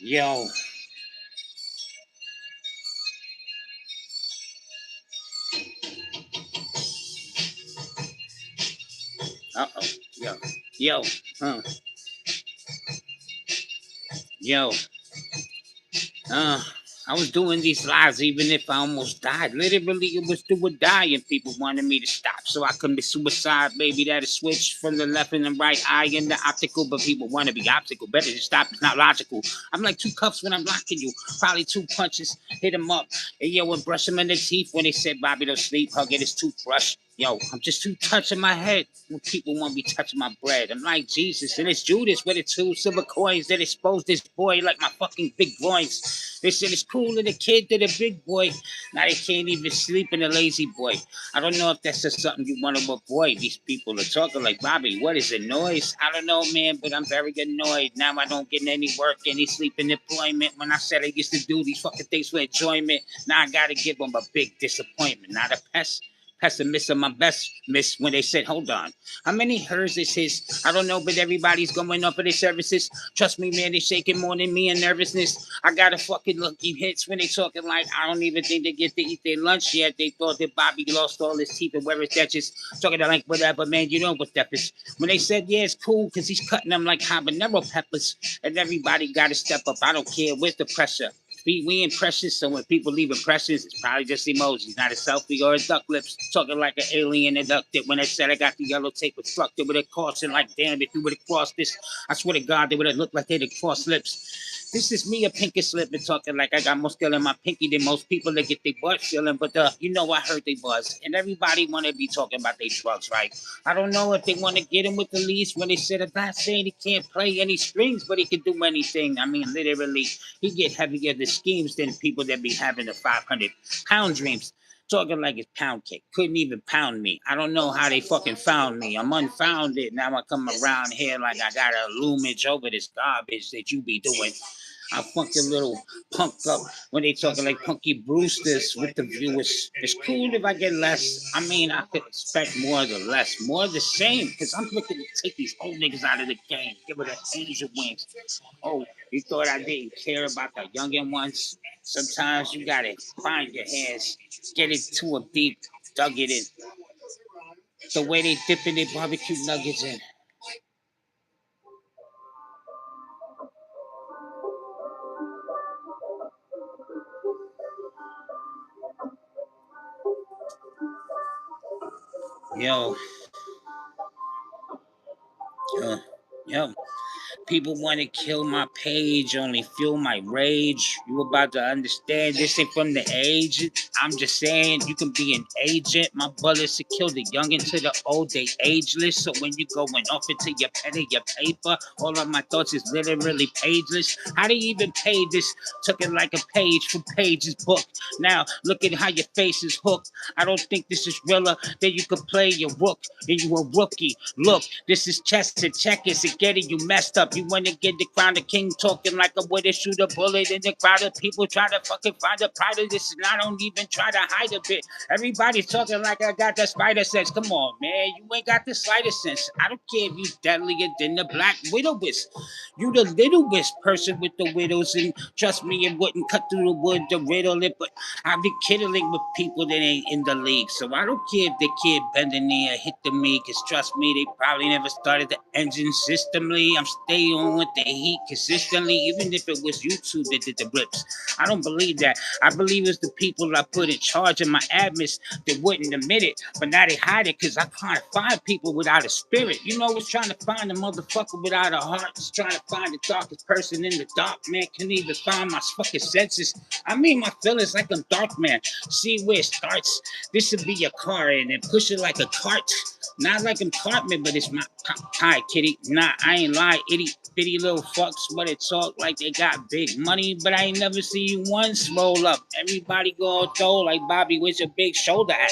Yo, uh-oh, yo, yo, uh, yo, uh, I was doing these lives even if I almost died. Literally, it was do or die, and people wanted me to stop so I commit suicide. Baby, that'll switch from the left and the right eye in the optical, but people want to be obstacle. Better to stop, it's not logical. I'm like two cuffs when I'm blocking you. Probably two punches, hit them up. And yo, and brush them in the teeth when they said Bobby don't sleep, hug at his toothbrush. Yo, I'm just too touching my head when people want me touching my bread. I'm like Jesus, and it's Judas with the two silver coins that exposed this boy like my fucking big groins. They said it's cool to the kid to the big boy. Now they can't even sleep in a lazy boy. I don't know if that's just something you want to avoid. These people are talking like Bobby. What is the noise? I don't know, man, but I'm very annoyed. Now I don't get any work, any sleep in employment. When I said I used to do these fucking things for enjoyment, now I gotta give them a big disappointment. Not a pessimist of my best miss when they said, hold on, how many hers is his? I don't know, but everybody's going up for their services. Trust me, man, they shaking more than me in nervousness. I got a fucking lucky hits when they talking like I don't even think they get to eat their lunch yet. They thought that Bobby lost all his teeth and where his Duchess. Talking like whatever, man, you know what that is. When they said, yeah, it's cool because he's cutting them like habanero peppers. And everybody got to step up. I don't care with the pressure. We impressions, so when people leave impressions, it's probably just emojis, not a selfie or a duck lips. Talking like an alien abducted. When I said I got the yellow tape reflected with a caution, like damn, if you would have crossed this, I swear to God, they would have looked like they'd have crossed lips. This is me, a pinky slip, and talking like I got more skill in my pinky than most people that get their butt feeling. But you know, I heard they buzz, and everybody want to be talking about their drugs, right? I don't know if they want to get him with the lease when they said I'm not saying he can't play any strings, but he can do anything. I mean, literally, he get heavier the schemes than people that be having the 500-pound dreams. Talking like it's pound cake. Couldn't even pound me. I don't know how they fucking found me. I'm unfounded. Now I come around here like I got a lumage over this garbage that you be doing. I fucking little punk up when they talking like Punky Brewsters with the viewers. It's cool if I get less. I mean, I could expect more of the less, more of the same, because I'm looking to take these old niggas out of the game. Give it an angel wings. Oh, you thought I didn't care about the youngin' ones? Sometimes you gotta find your hands, get it to a deep, dug it in. The way they dipping their barbecue nuggets in. Yo, uh, yo. People want to kill my page, only fuel my rage. You about to understand this ain't from the age. I'm just saying you can be an agent. My bullets to kill the young and to the old, they ageless. So when you going off into your pen and your paper, all of my thoughts is literally pageless. How do you even pay this? Took it like a page from Page's book. Now look at how your face is hooked. I don't think this is realer than you could play your rook and you a rookie. Look, this is chess and checkers and getting you messed up. You want to get the crown of king talking like a way to shoot a bullet in the crowd of people try to fucking find the pride of this and I don't even try to hide a bit. Everybody's talking like I got the spider sense. Come on, man, you ain't got the slightest sense. I don't care if you deadlier than the Black Widow is. You the littlest person with the widows and trust me, it wouldn't cut through the wood to riddle it, but I've been kiddling with people that ain't in the league. So I don't care if the kid bending knee or hit the me, cause trust me, they probably never started the engine systemly. I'm staying on with the heat consistently, even if it was YouTube that did the rips. I don't believe that. I believe it's the people I put in charge of my admins that wouldn't admit it, but now they hide it because I can't find people without a spirit. You know, it's trying to find a motherfucker without a heart. It's trying to find the darkest person in the dark, man. Can't even find my fucking senses. I mean, my feelings like I'm dark, man. See where it starts. This would be a car and then push it like a cart. Not like I'm Cartman, but it's my hi, kitty. Nah, I ain't lie, itty bitty little fucks. But it talk like they got big money, but I ain't never see you once roll up. Everybody go throw like Bobby, where's your big shoulder at?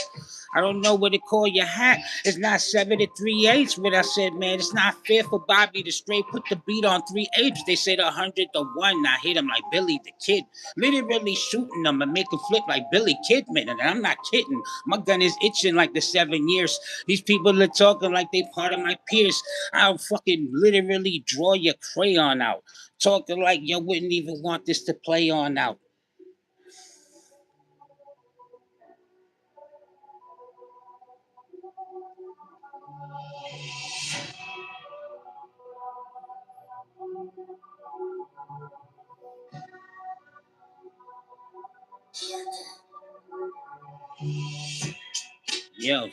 I don't know what to call your hat. It's not 7 to 3/8. What I said, man, it's not fair for Bobby to straight put the beat on 3/8. They said 100 to 1. I hit him like Billy the Kid, literally shooting them and make him flip like Billy Kidman. And I'm not kidding. My gun is itching like the 7 years. These people are talking like they part of my peers. I'll fucking literally draw your crayon out. Talking like you wouldn't even want this to play on out. Yo,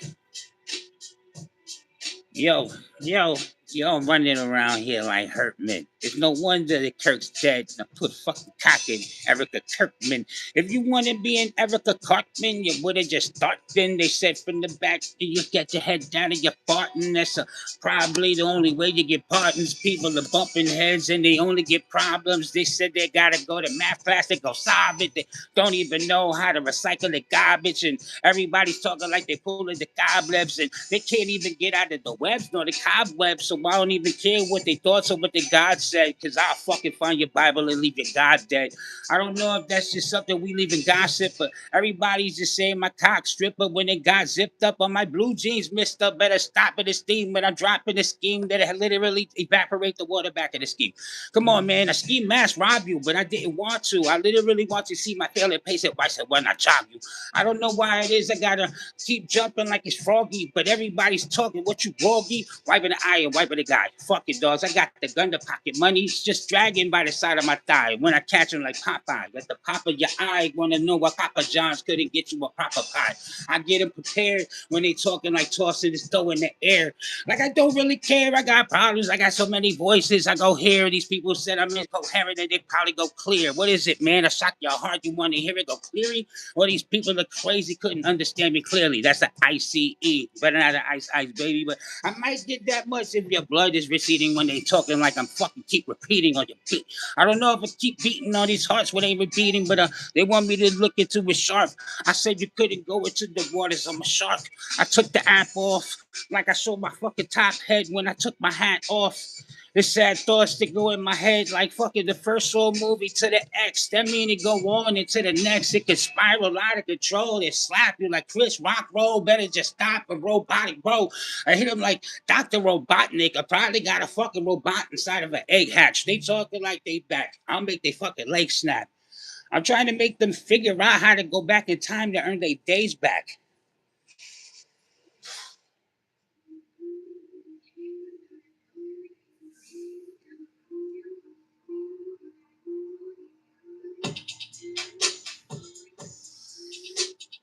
Yo, yo, yo, I'm running around here like Hurtman. It's no wonder that Kirk's dead. Now put fucking cock in Erica Kirkman. If you want to be an Erica Cartman, you would have just started. Then they said from the back, you get your head down and you're farting. That's probably the only way you get pardons. People are bumping heads and they only get problems. They said they gotta go to math class, they go solve it. They don't even know how to recycle the garbage. And everybody's talking like they pulling the cobwebs and they can't even get out of the webs nor the cobwebs. So I don't even care what they thought or what the God said, because I'll fucking find your Bible and leave your God dead. I don't know if that's just something we leave in gossip, but everybody's just saying my cock stripper when it got zipped up on my blue jeans, mister. Better stop it, this steam when I'm dropping the scheme that literally evaporate the water back in the scheme. Come on, man. A ski mask rob you, but I didn't want to. I literally want to see my failing pace at I said, when I chop you. I don't know why it is I gotta keep jumping like it's froggy, but everybody's talking. What you groggy? Wiping the eye and wiping the guy. Fuck it, dogs. I got the gun to pocket money. It's just dragging by the side of my thigh. When I catch him like Popeye, let the pop of your eye wanna know why Papa John's couldn't get you a proper pie. I get him prepared when they talking like tossing his dough in the air. Like I don't really care. I got problems. I got so many voices. I go here. These people said I'm incoherent and they probably go clear. What is it, man? I shock your heart. You want to hear it go clearly? Or these people are crazy, couldn't understand me clearly. That's an ICE. Better not an ice, baby. But I might get that much if your blood is receding when they talking like I'm fucking keep repeating on your beat. I don't know if I keep beating on these hearts when they repeating, but they want me to look into it sharp. I said you couldn't go into the waters. I'm a shark. I took the app off like I showed my fucking top head when I took my hat off. The sad thoughts that go in my head like fucking the first Saw movie to the X. That mean it go on into the next. It can spiral out of control. It slap you like Chris Rock roll. Better just stop a robotic bro. I hit him like Dr. Robotnik. I probably got a fucking robot inside of an egg hatch. They talking like they back. I'll make they fucking leg snap. I'm trying to make them figure out how to go back in time to earn their days back.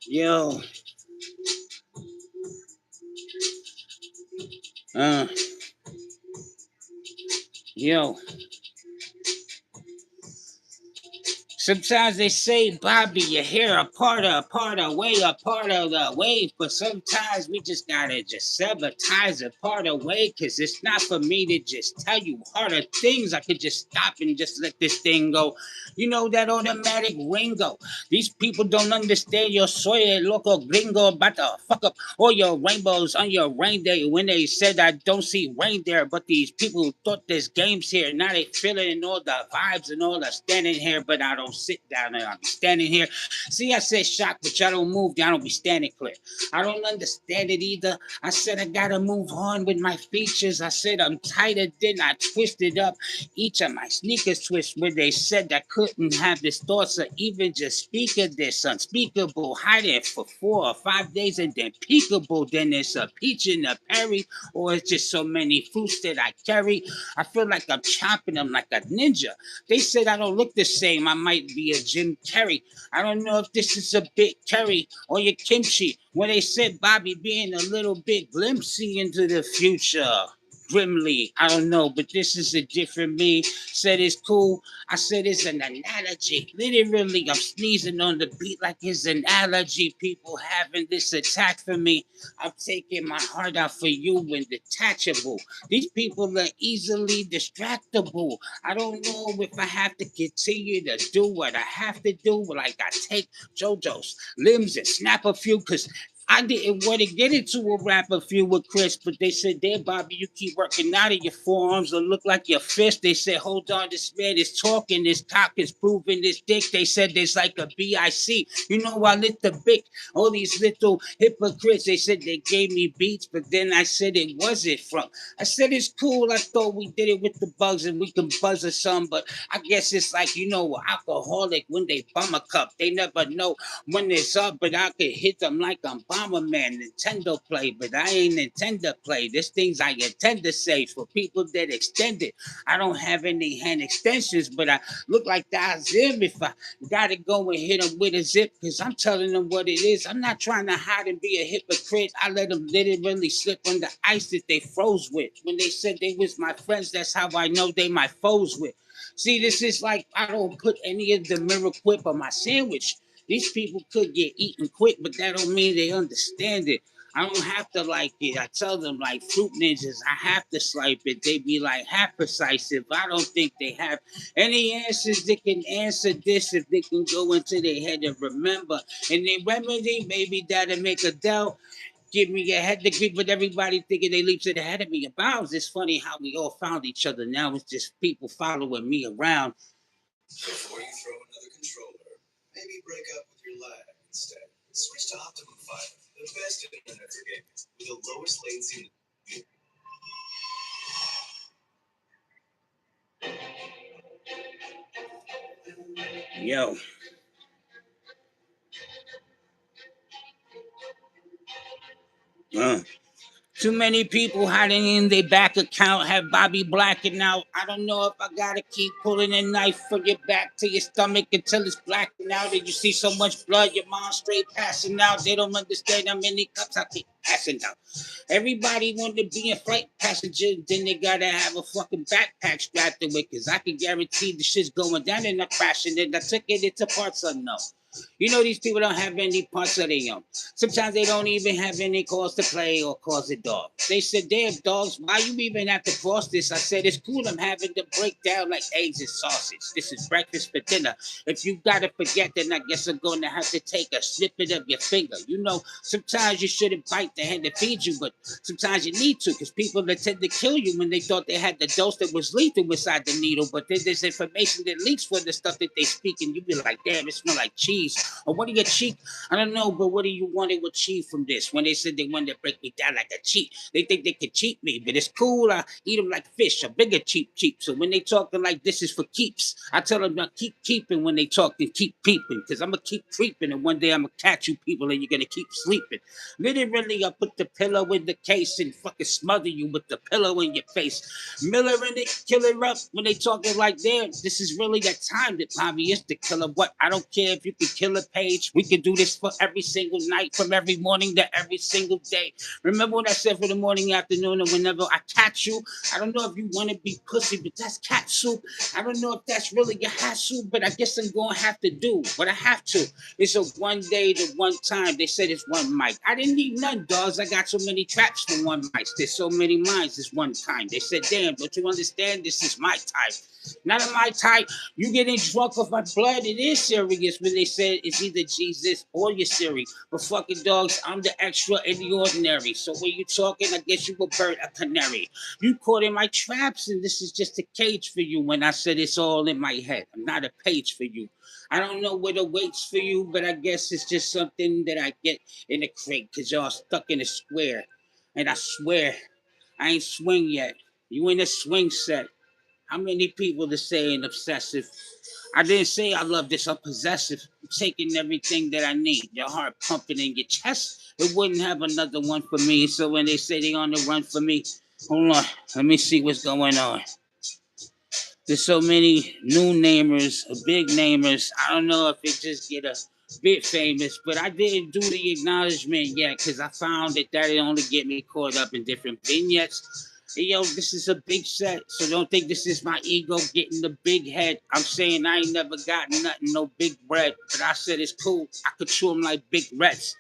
Yo, uh, yo. Sometimes they say, Bobby, your hair a part of, way a part of the wave. But sometimes we just gotta just sever ties a part of way. Cause it's not for me to just tell you harder things. I could just stop and just let this thing go. You know that automatic ringo. These people don't understand your soy loco gringo about to fuck up all your rainbows on your rain day when they said I don't see rain there. But these people thought there's games here. Now they feeling all the vibes and all the standing here, but I don't sit down and I'll be standing here. See, I said shock, but y'all don't move. Y'all don't be standing clear. I don't understand it either. I said I gotta move on with my features. I said I'm tighter than I twisted up each of my sneakers twist where they said I couldn't have this thoughts or even just speak of this unspeakable, hiding for 4 or 5 days and then peekable. Then it's a peach and a berry, or it's just so many fruits that I carry. I feel like I'm chopping them like a ninja. They said I don't look the same. I might be a Jim Carrey. I don't know if this is a big curry or your kimchi. When they said Bobby being a little bit glimpsy into the future. Grimly, I don't know, but this is a different me. Said it's cool. I said it's an analogy. Literally, I'm sneezing on the beat like it's an allergy. People having this attack for me. I'm taking my heart out for you and detachable. These people are easily distractible. I don't know if I have to continue to do what I have to do. Like I take JoJo's limbs and snap a few, cause I didn't want to get into a rap a few with Chris, but they said, "Damn, Bobby, you keep working out of your forearms or look like your fist." They said, "Hold on, this man is talking, this cock is proving this dick." They said there's like a BIC. You know, I lit the big. All these little hypocrites, they said they gave me beats, but then I said it wasn't from. I said it's cool. I thought we did it with the bugs and we can buzz or some, but I guess it's like, alcoholic when they bum a cup. They never know when it's up, but I could hit them like I'm Bomberman. Nintendo play, but I ain't Nintendo play. There's things I intend to say for people that extend it. I don't have any hand extensions, but I look like that zip if I gotta go and hit them with a zip, because I'm telling them what it is. I'm not trying to hide and be a hypocrite. I let them literally slip on the ice that they froze with. When they said they was my friends, that's how I know they my foes with. See, this is like I don't put any of the miracle whip on my sandwich. These people could get eaten quick, but that don't mean they understand it. I don't have to like it. I tell them like fruit ninjas, I have to swipe it. They be like half precise if I don't think they have any answers that can answer this if they can go into their head and remember. And they remedy, maybe that'll make a doubt. Give me a head degree, but everybody thinking they leaps ahead of me. About it's funny how we all found each other. Now it's just people following me around. Before you throw another controller, maybe break up with your lab instead. Switch to Optimum Fiber, the best internet for gaming, with the lowest latency. Yo. Too many people hiding in their back account have Bobby blacking out. I don't know if I gotta keep pulling a knife from your back to your stomach until it's blacking out. And you see so much blood, your mom straight passing out. They don't understand how many cups I keep passing out. Everybody want to be a flight passenger, then they gotta have a fucking backpack strapped to it, cause I can guarantee the shit's going down and not crashing. And I took it into parts unknown. You know, these people don't have any parts of their own. Sometimes they don't even have any cause to play or cause a dog. They said, "Damn, dogs, why you even have to cross this?" I said, "It's cool. I'm having to break down like eggs and sausage. This is breakfast for dinner. If you gotta forget, then I guess I'm going to have to take a snippet of your finger." You know, sometimes you shouldn't bite the hand that feeds you, but sometimes you need to, because people that tend to kill you when they thought they had the dose that was lethal inside the needle. But then there's information that leaks for the stuff that they speak, and you be like, "Damn, it smells like cheese." Or what do you cheat? I don't know, but what do you want to achieve from this? When they said they wanted to break me down like a cheat, they think they could cheat me, but it's cool. I eat them like fish, a bigger cheap. So when they talking like this is for keeps, I tell them to keep keeping when they talk and keep peeping, because I'm gonna keep creeping, and one day I'm gonna catch you people, and you're gonna keep sleeping. Literally, I put the pillow in the case and fucking smother you with the pillow in your face. Miller in it, killer up when they talking like damn. This is really that time that Bobby is the killer. What? I don't care if you can kill a page. We can do this for every single night, from every morning to every single day. Remember what I said for the morning, afternoon, and whenever I catch you. I don't know if you want to be pussy, but that's cat soup. I don't know if that's really your hat soup, but I guess I'm gonna have to do what I have to. It's a one day to one time. They said it's one mic. I didn't need none, dogs. I got so many traps for one mic. There's so many minds. It's one time. They said, "Damn, don't you understand? This is my type. Not of my type. You getting drunk off my blood, it is serious." When they said it's either Jesus or your Siri. But fucking dogs, I'm the extra in the ordinary. So when you talking, I guess you a bird, a canary. You caught in my traps, and this is just a cage for you. When I said it's all in my head, I'm not a page for you. I don't know what awaits for you, but I guess it's just something that I get in the crate, because y'all stuck in a square. And I swear, I ain't swing yet. You in a swing set. How many people to say an obsessive? I didn't say I love this. I'm possessive. I'm taking everything that I need. Your heart pumping in your chest. It wouldn't have another one for me. So when they say they on the run for me, hold on. Let me see what's going on. There's so many new namers, big namers. I don't know if it just get a bit famous, but I didn't do the acknowledgement yet, because I found that it only get me caught up in different vignettes. Hey, yo, this is a big set, so don't think this is my ego getting the big head. I'm saying I ain't never got nothing, no big bread, but I said it's cool. I could chew them like big rats.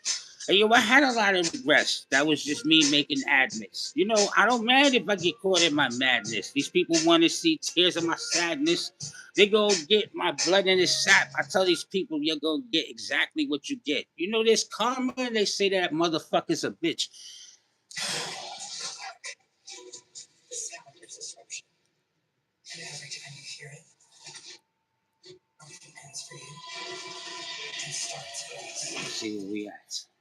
Hey, yo, I had a lot of regrets. That was just me making admits. You know, I don't mind if I get caught in my madness. These people want to see tears of my sadness. They go get my blood in the sap. I tell these people you're gonna get exactly what you get. You know, there's karma. They say that motherfucker's a bitch. Let's see where we at.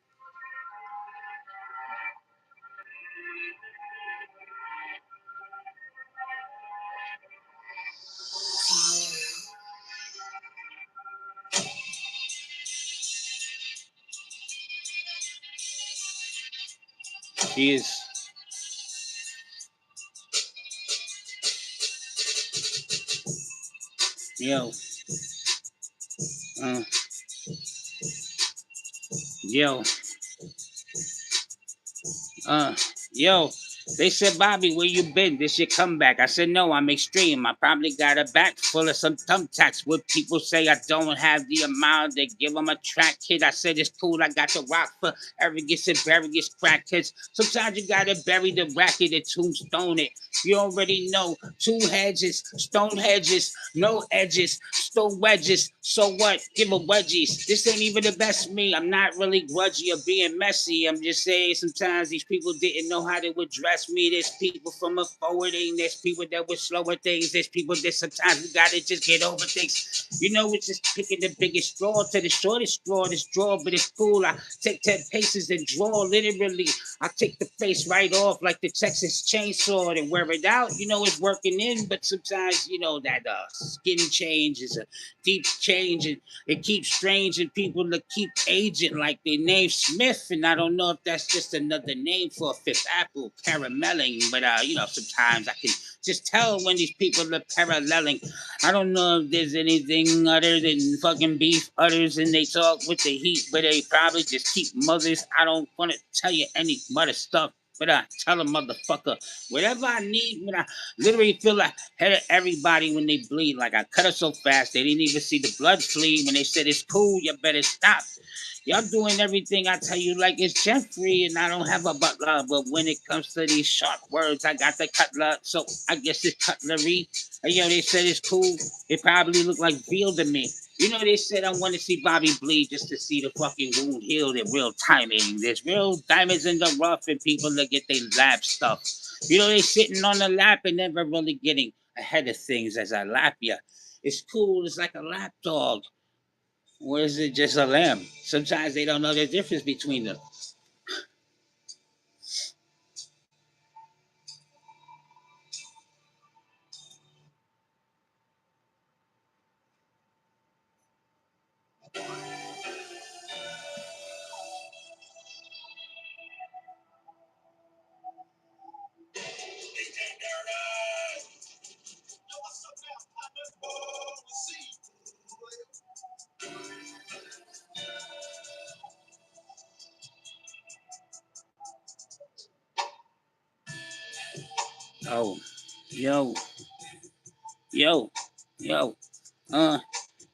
She is. Yo, uh, yo, Uh, yo, they said, Bobby, where you been? This your comeback. I said, no, I'm extreme. I probably got a back full of some thumbtacks. What people say I don't have the amount. They give them a track hit. I said, it's cool. I got the rock for arrogance and various crackheads. Sometimes you gotta bury the racket and tombstone it. You already know. Two hedges, stone hedges, no edges, stone wedges. So what? Give a wedgies. This ain't even the best me. I'm not really grudgy or being messy. I'm just saying sometimes these people didn't know how to address me. There's people from a forwarding. There's people that were slower things. There's people that sometimes we gotta just get over things. You know, it's just picking the biggest straw to the shortest straw. This draw, but it's cool. I take 10 paces and draw literally. I take the face right off like the Texas chainsaw and wear it out. You know, it's working in, but sometimes, you know, that skin change is a deep change and it keeps strange and people that keep aging like their name Smith. And I don't know if that's just another name for a fifth apple, caramelling. But, you know, sometimes I can just tell when these people are paralleling. I don't know if there's anything other than fucking beef udders and they talk with the heat, but they probably just keep mothers. I don't want to tell you any mother stuff, but I tell a motherfucker whatever I need when I literally feel like head of everybody when they bleed. Like I cut her so fast they didn't even see the blood flee. When they said it's cool, you better stop. Y'all doing everything I tell you like it's Jeffrey, and I don't have a butler. But when it comes to these sharp words, I got the cutler, so I guess it's cutlery. And, you know, they said it's cool. It probably looked like veal to me. You know, they said I want to see Bobby bleed just to see the fucking wound healed in real timing. There's real diamonds in the rough, and people that get their lap stuff. You know, they sitting on the lap and never really getting ahead of things as I lap ya. It's cool. It's like a lap dog. Or is it just a lamb? Sometimes they don't know the difference between them. Oh, yo, yo, yo. Uh,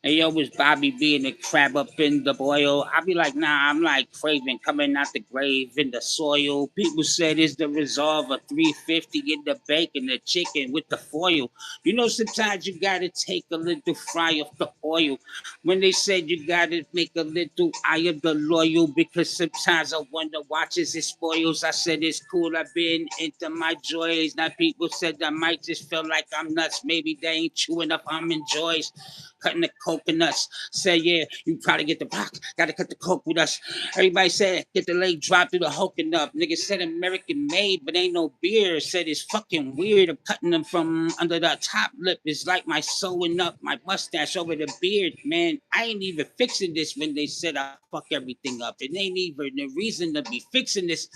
Hey, yo, was Bobby being a crab up in the boil? I be like, nah, I'm like Craven coming out the grave in the soil. People said it's the resolve of 350 in the bacon, the chicken with the foil. You know, sometimes you gotta take a little fry off the oil. When they said you gotta make a little eye of the loyal, because sometimes I wonder watches it spoils. I said it's cool, I've been into my joys. Now people said I might just feel like I'm nuts. Maybe they ain't true enough, I'm in joys cutting the coconuts. Say, yeah, you probably get the rock. Gotta cut the coke with us. Everybody said, get the leg dropped through the hoking up. Niggas said American made, but ain't no beer. Said it's fucking weird. I'm cutting them from under the top lip. It's like my sewing up my mustache over the beard. Man, I ain't even fixing this when they said I fuck everything up. It ain't even the reason to be fixing this.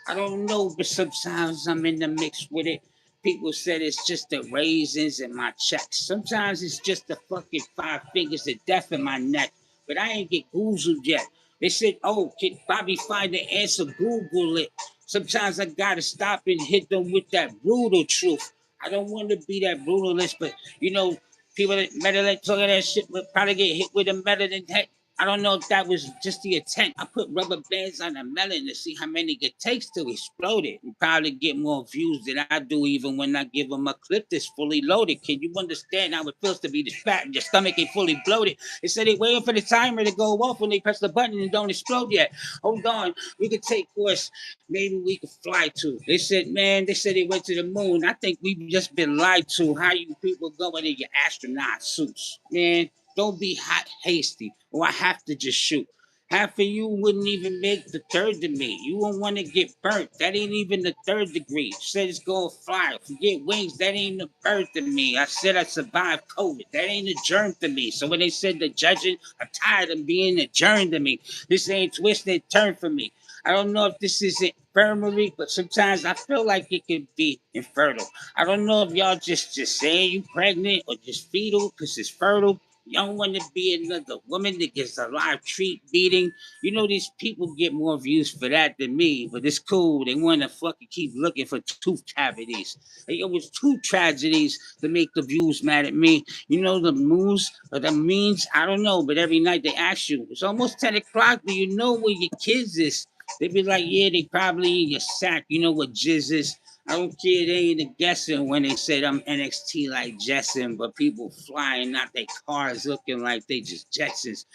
I don't know, but sometimes I'm in the mix with it. People said it's just the raisins in my checks. Sometimes it's just the fucking five fingers of death in my neck. But I ain't get goozled yet. They said, oh, can Bobby find the answer? Google it. Sometimes I gotta stop and hit them with that brutal truth. I don't want to be that brutalist, but you know, people that metal that talking that shit will probably get hit with a metal than that. I don't know if that was just the intent. I put rubber bands on the melon to see how many it takes to explode it. And probably get more views than I do even when I give them a clip that's fully loaded. Can you understand how it feels to be this fat and your stomach ain't fully bloated? They said they waiting for the timer to go off when they press the button and don't explode yet. Hold on, we could take course. Maybe we could fly to. They said, man, they said they went to the moon. I think we've just been lied to. How you people going in your astronaut suits? Man, don't be hot hasty, or I have to just shoot. Half of you wouldn't even make the third to me. You won't want to get burnt. That ain't even the third degree. Said it's gonna fly. Forget wings. That ain't the birth to me. I said I survived COVID. That ain't a germ to me. So when they said the judging, I'm tired of being adjourned to me. This ain't twisted turn for me. I don't know if this is infirmary, but sometimes I feel like it could be infertile. I don't know if y'all just saying you pregnant or just fetal because it's fertile. You don't want to be another woman that gets a live treat beating. You know these people get more views for that than me, but it's cool. They want to fucking keep looking for tooth cavities. Hey, it was two tragedies to make the views mad at me. You know the moves or the means? I don't know, but every night they ask you, it's almost 10 o'clock. Do you know where your kids is? They be like, yeah, they probably in your sack. You know what jizz is? I don't care. They ain't a guessing when they said I'm NXT like Jetson, but people flying out their cars looking like they just Jetsons.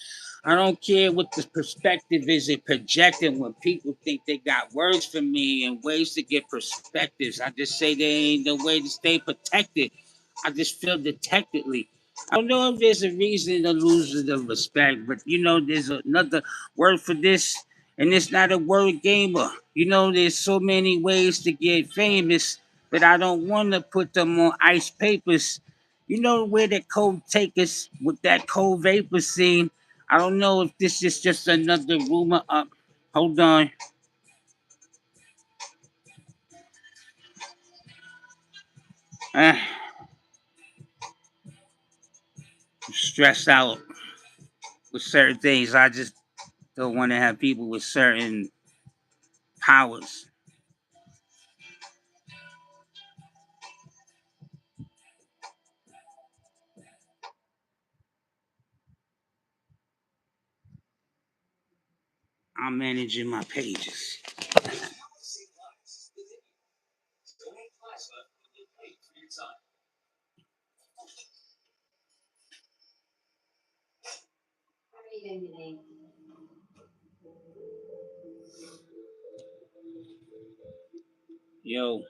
I don't care what the perspective is it projecting when people think they got words for me and ways to get perspectives. I just say they ain't the way to stay protected. I just feel detectedly. I don't know if there's a reason to lose the respect, but you know, there's another word for this, and it's not a word gamer. You know, there's so many ways to get famous, but I don't want to put them on ice papers. You know where that cold take us with that cold vapor scene. I don't know if this is just another rumor up. Hold on. Uh, I'm stressed out with certain things. I just don't want to have people with certain powers. I'm managing my pages. Yo,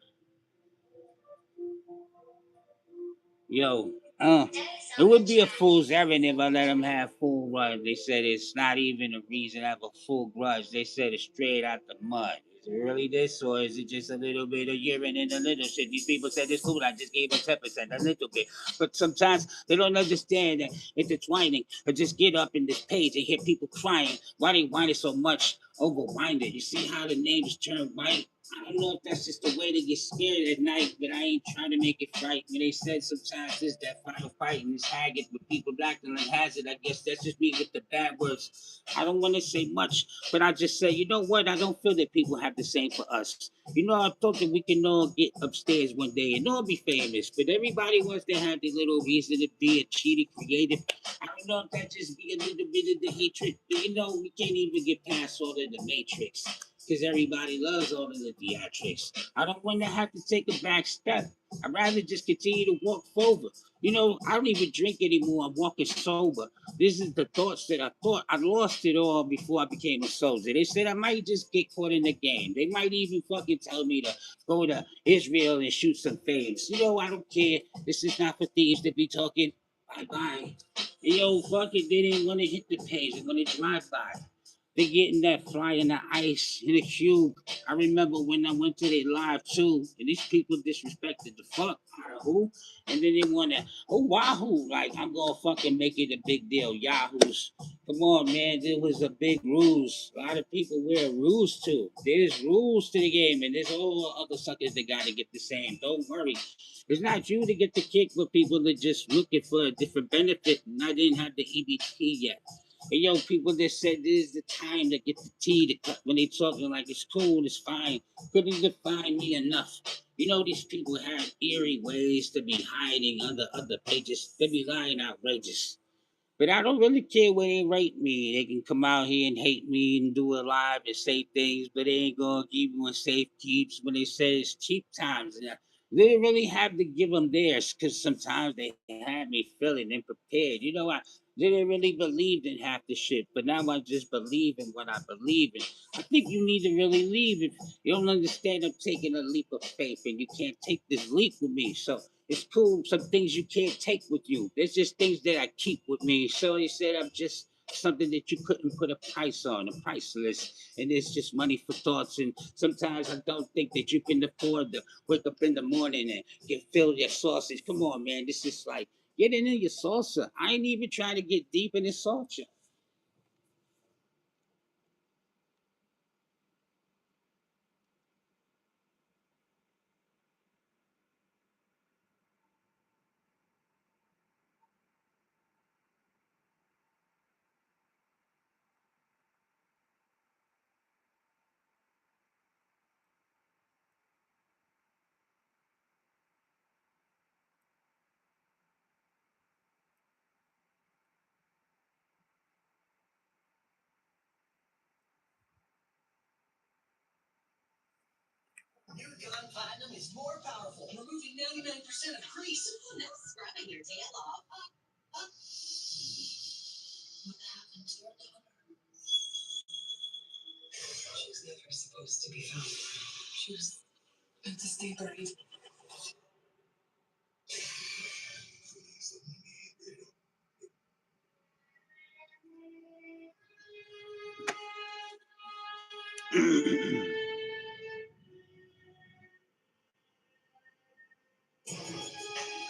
yo, it would be a fool's errand if I let them have full run. They said it's not even a reason to have a full grudge. They said it's straight out the mud. Is it really this, or is it just a little bit of urine and a little shit? These people said this food, I just gave them 10%, a little bit. But sometimes they don't understand that intertwining, or just get up in this page and hear people crying. Why they whining so much? Overwinded. You see how the names turn white? I don't know if that's just the way to get scared at night, but I ain't trying to make it fright. When they said sometimes this that final fight and this haggard with people acting like hazard, I guess that's just me with the bad words. I don't want to say much, but I just say, you know what? I don't feel that people have the same for us. You know, I thought that we can all get upstairs one day and all be famous, but everybody wants to have their little reason to be a cheated creative. I don't know if that just be a little bit of the hatred, but you know, we can't even get past all of the matrix because everybody loves all of the theatrics. I don't want to have to take a back step. I'd rather just continue to walk forward. You know, I don't even drink anymore. I'm walking sober. This is the thoughts that I thought I lost it all before I became a soldier. They said I might just get caught in the game. They might even fucking tell me to go to Israel and shoot some fames. You know, I don't care. This is not for thieves to be talking. Bye bye. Yo, fuck it. They didn't want to hit the page. They're going to drive by. They getting that fly in the ice in a cube. I remember when I went to their live too, and these people disrespected the fuck out of who, and then they wanna, oh wahoo, like I'm gonna fucking make it a big deal. Yahoos, come on, man, there was a big ruse. A lot of people wear rules too. There's rules to the game, and there's all other suckers that gotta get the same. Don't worry. It's not you to get the kick, but people that just looking for a different benefit. And I didn't have the EBT yet. Hey, yo, people that said this is the time to get the tea to cut when they talking like it's cool, it's fine. Couldn't define me enough. You know, these people have eerie ways to be hiding under other pages. They be lying outrageous. But I don't really care where they rate me. They can come out here and hate me and do it live and say things, but they ain't gonna give you a safe keeps when they say it's cheap times. And they didn't really have to give them theirs because sometimes they had me feeling unprepared. I didn't really believe in half the shit, but now I just believe in what I believe in. I think you need to really leave if you don't understand. I'm taking a leap of faith, and you can't take this leap with me. So it's cool. Some things you can't take with you. There's just things that I keep with me. So he said I'm just something that you couldn't put a price on, a priceless. And it's just money for thoughts. And sometimes I don't think that you can afford to wake up in the morning and get filled your sausage. Come on, man. This is like getting in your salsa. I ain't even trying to get deep in this salsa.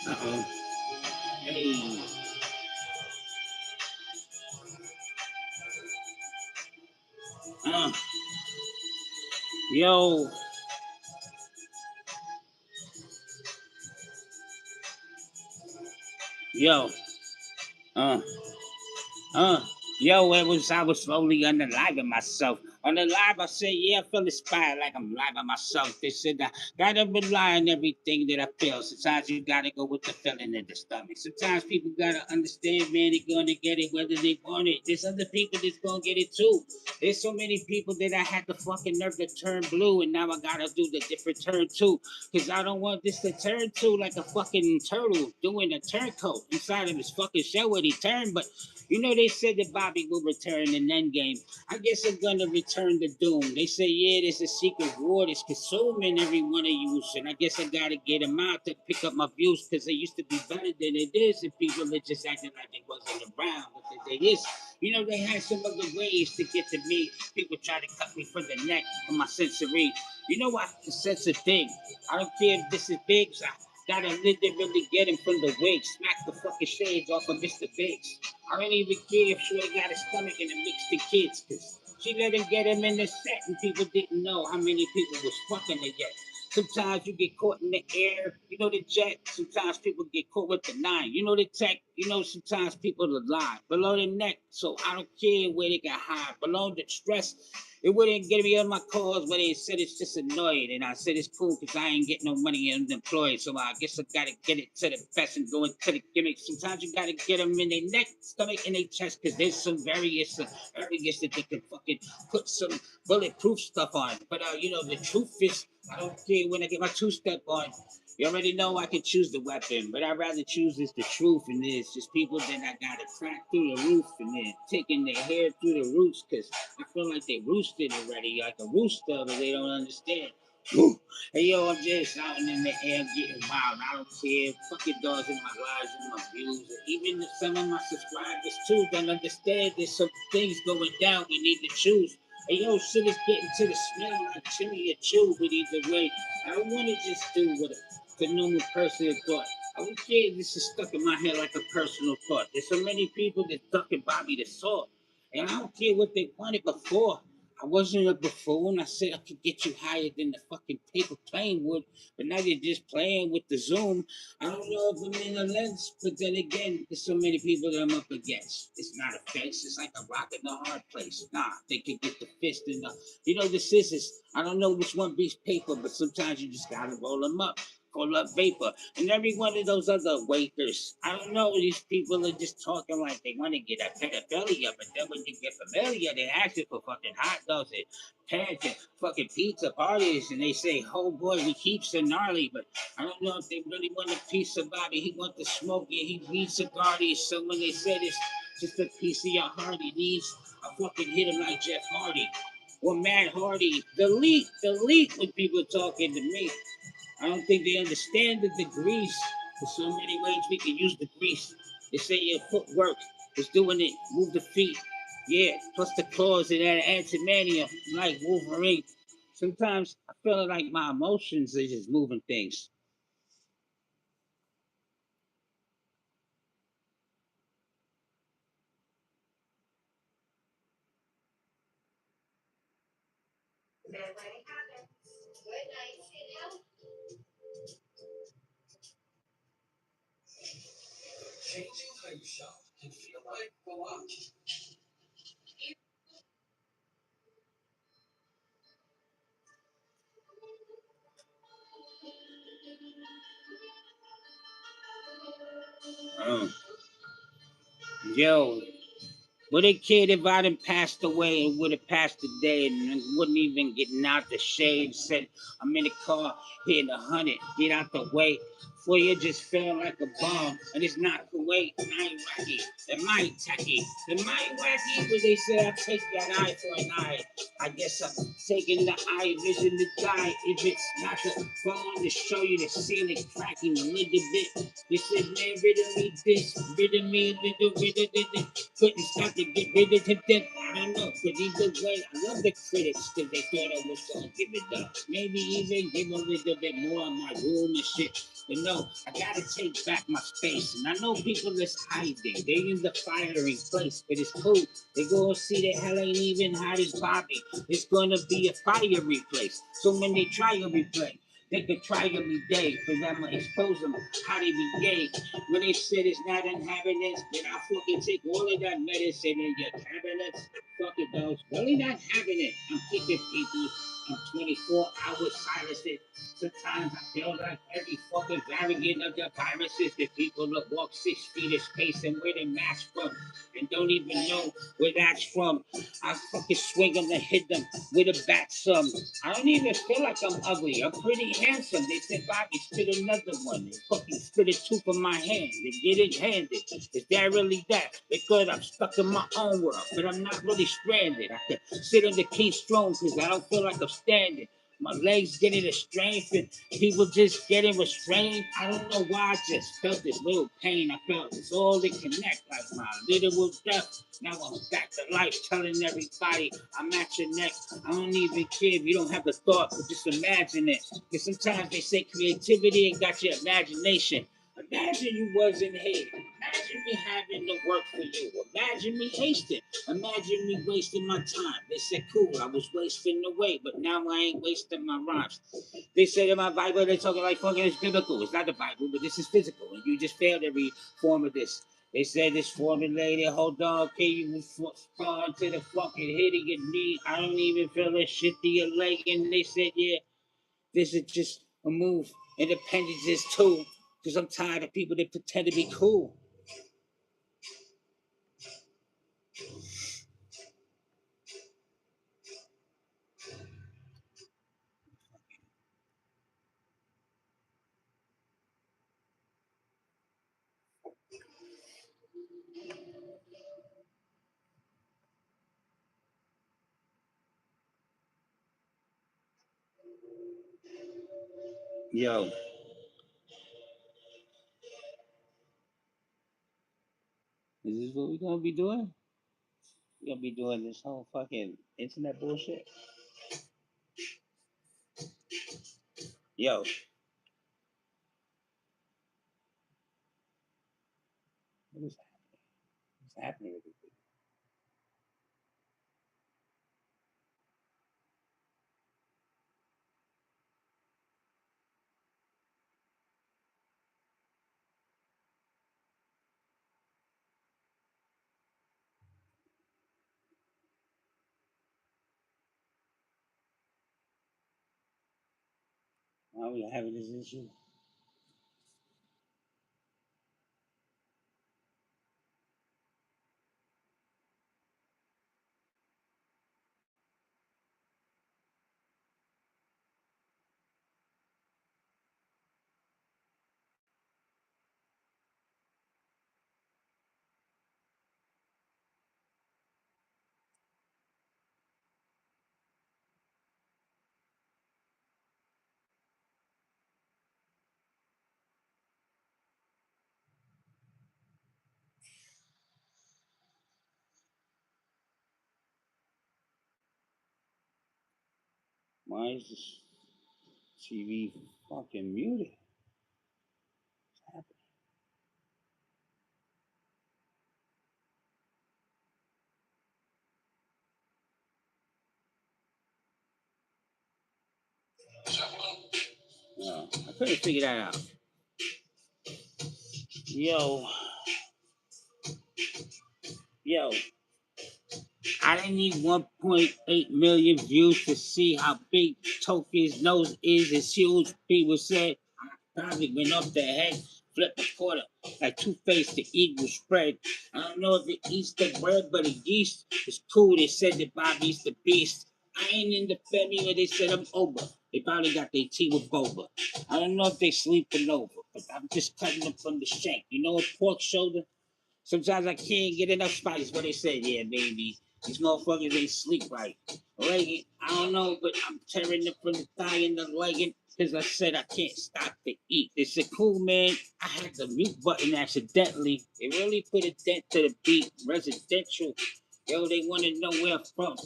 Uh-oh. Hey. Uh, yo. Yo. Uh. Uh, it was I was slowly unaliving myself. On the live, I said, yeah, I feel inspired like I'm live by myself. They said I gotta rely on everything that I feel. Sometimes you gotta go with the feeling in the stomach. Sometimes people gotta understand, man, they're gonna get it whether they want it. There's other people that's gonna get it too. There's so many people that I had the fucking nerve to turn blue, and now I gotta do the different turn too. Cause I don't want this to turn to like a fucking turtle doing a turncoat inside of his fucking shell when he turned, but they said that Bobby will return in Endgame. I guess I'm gonna return to Doom. They say, yeah, there's a secret war that's consuming every one of you. And I guess I gotta get them out to pick up my views because they used to be better than it is. And people are just acting like they wasn't around. But they is. They had some other ways to get to me. People try to cut me from the neck for my sensory. What? The sense of thing. I don't care if this is big. So I gotta literally get him from the wig. Smack the fucking shades off of Mr. Biggs. I don't even care if she got a stomach and it mixed the kids, cause she let him get him in the set and people didn't know how many people was fucking her yet. Sometimes you get caught in the air, the jet. Sometimes people get caught with the nine. The tech. Sometimes people are lie below the neck. So I don't care where they got high. Below the stress, it wouldn't get me on my calls when they said it's just annoyed. And I said it's cool because I ain't getting no money unemployed. So I guess I gotta get it to the best and go into the gimmick. Sometimes you gotta get them in their neck, stomach, and their chest because there's some various areas that they can fucking put some bulletproof stuff on. But the truth is, I don't care when I get my two-step on. You already know I can choose the weapon, but I'd rather choose this the truth and this. Just people that I gotta crack through the roof and then taking their hair through the roots because I feel like they roosted already, like a rooster, but they don't understand. Woo. Hey yo, I'm just out in the air getting wild. I don't care. Fucking dogs in my lives and my views. Even if some of my subscribers too don't understand there's some things going down we need to choose. Hey yo, shit is getting to the smell like chimney or chew, but either way, I don't want to just do what the normal person thought. I don't care if this is stuck in my head like a personal thought. There's so many people that ducking Bobby the Salt. And I don't care what they wanted before. I wasn't a buffoon. I said I could get you higher than the fucking paper plane would, but now you're just playing with the Zoom. I don't know if I'm in a lens, but then again, there's so many people that I'm up against. It's not a fence. It's like a rock in the hard place. Nah, they could get the fist in the, the scissors. I don't know which one beats paper, but sometimes you just gotta roll them up. full of vapor. And every one of those other waiters, I don't know, these people are just talking like they want to get a pedophilia, but then when you get familiar, they ask you for fucking hot dogs and pants and fucking pizza parties, and they say, oh boy, we keep so gnarly, but I don't know if they really want a piece of Bobby. He want to smoke it, he needs cigars, so when they said it's just a piece of your heart, he needs a fucking hit him like Jeff Hardy. Or Matt Hardy, delete when people talking to me. I don't think they understand the degrees. There's so many ways we can use the grease. They say your footwork is doing it. Move the feet. Yeah, plus the claws and that antimania, like Wolverine. Sometimes I feel like my emotions are just moving things. Um, yo, what a kid if I done passed away and would have passed the day and wouldn't even getting out the shade. Said I'm in the car hitting 100, get out the way. For you just feel like a bomb, and it's not Kuwait, I ain't wacky. Am I tacky? Am I wacky? But they say I take that eye for an eye. I guess I'm taking the eye vision to die. If it's not the phone to show you the ceiling cracking a little bit. They said, man, rid of me this, rid of me a little rid of this. Couldn't stop to get rid of him. Then I don't know, but either way, I love the critics because they thought I was gonna give it up. Maybe even give a little bit more on my room and shit. But no, I gotta take back my space. And I know people that's hiding. They in the firing place, but it's cool. They go and see that hell ain't even hot as Bobby. It's gonna be a fiery place. So when they try to replay, they could try to be gay, because I'ma expose them how they be gay. When they said it's not inhabitants, then I fucking take all of that medicine in your cabinets. Fuck it, those. Really not having it. I'm kicking people. I'm 24 hours silenced. Sometimes I feel like every fucking variant of the viruses that people that walk 6 feet of space and wear their mask from and don't even know where that's from. I fucking swing them and hit them with a bat some. I don't even feel like I'm ugly. I'm pretty handsome. They said, Bobby, spit another one. They fucking spit a two from my hand. They get it handed. Is that really that? Because I'm stuck in my own world, but I'm not really stranded. I can sit on the king's throne because I don't feel like I'm standing. My legs getting estranged and people just getting restrained. I don't know why I just felt this little pain. I felt it's all they connect like my literal death. Now I'm back to life telling everybody I'm at your neck. I don't even care if you don't have the thought, but just imagine it. Because sometimes they say creativity ain't got your imagination. Imagine you wasn't here. Imagine me having to work for you. Imagine me hasting. Imagine me wasting my time. They said, cool, I was wasting away, but now I ain't wasting my rhymes. They said in my Bible, they're talking like fucking it's biblical. It's not the Bible, but this is physical, and you just failed every form of this. They said this formulated, hold on, can you respond to the fucking hit of your knee? I don't even feel a shit to your leg. And they said, yeah, this is just a move. Independence is too. Because I'm tired of people that pretend to be cool. Yo, is this what we're gonna be doing? We're gonna be doing this whole fucking internet bullshit? Yo, what is what's happening with this? Why are we having this issue? Why is this TV fucking muted? No, I couldn't figure that out. Yo, yo, I didn't need 1.8 million views to see how big Tokyo's nose is. It's huge. People said probably went off their head, flipped a quarter, like Two-Face the eagle spread. I don't know if it eats the bird, but the yeast is cool. They said that Bobby's the beast. I ain't in the family where they said I'm over. They probably got their tea with boba. I don't know if they sleeping over, but I'm just cutting them from the shank. You know a pork shoulder? Sometimes I can't get enough spice. What they said, yeah, baby. These motherfuckers ain't sleep right. Legging, I don't know, but I'm tearing it from the thigh and the legging because I said I can't stop to eat. They said, cool, man. I had the mute button accidentally. It really put a dent to the beat. Residential. Yo, they want to know where I'm from.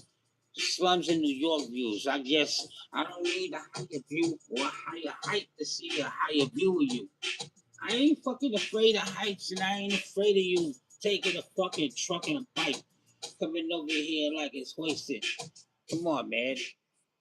Slums in New York views. I guess I don't need a higher view or a higher height to see a higher view of you. I ain't fucking afraid of heights, and I ain't afraid of you taking a fucking truck and a bike coming over here like it's hoisted. Come on, man.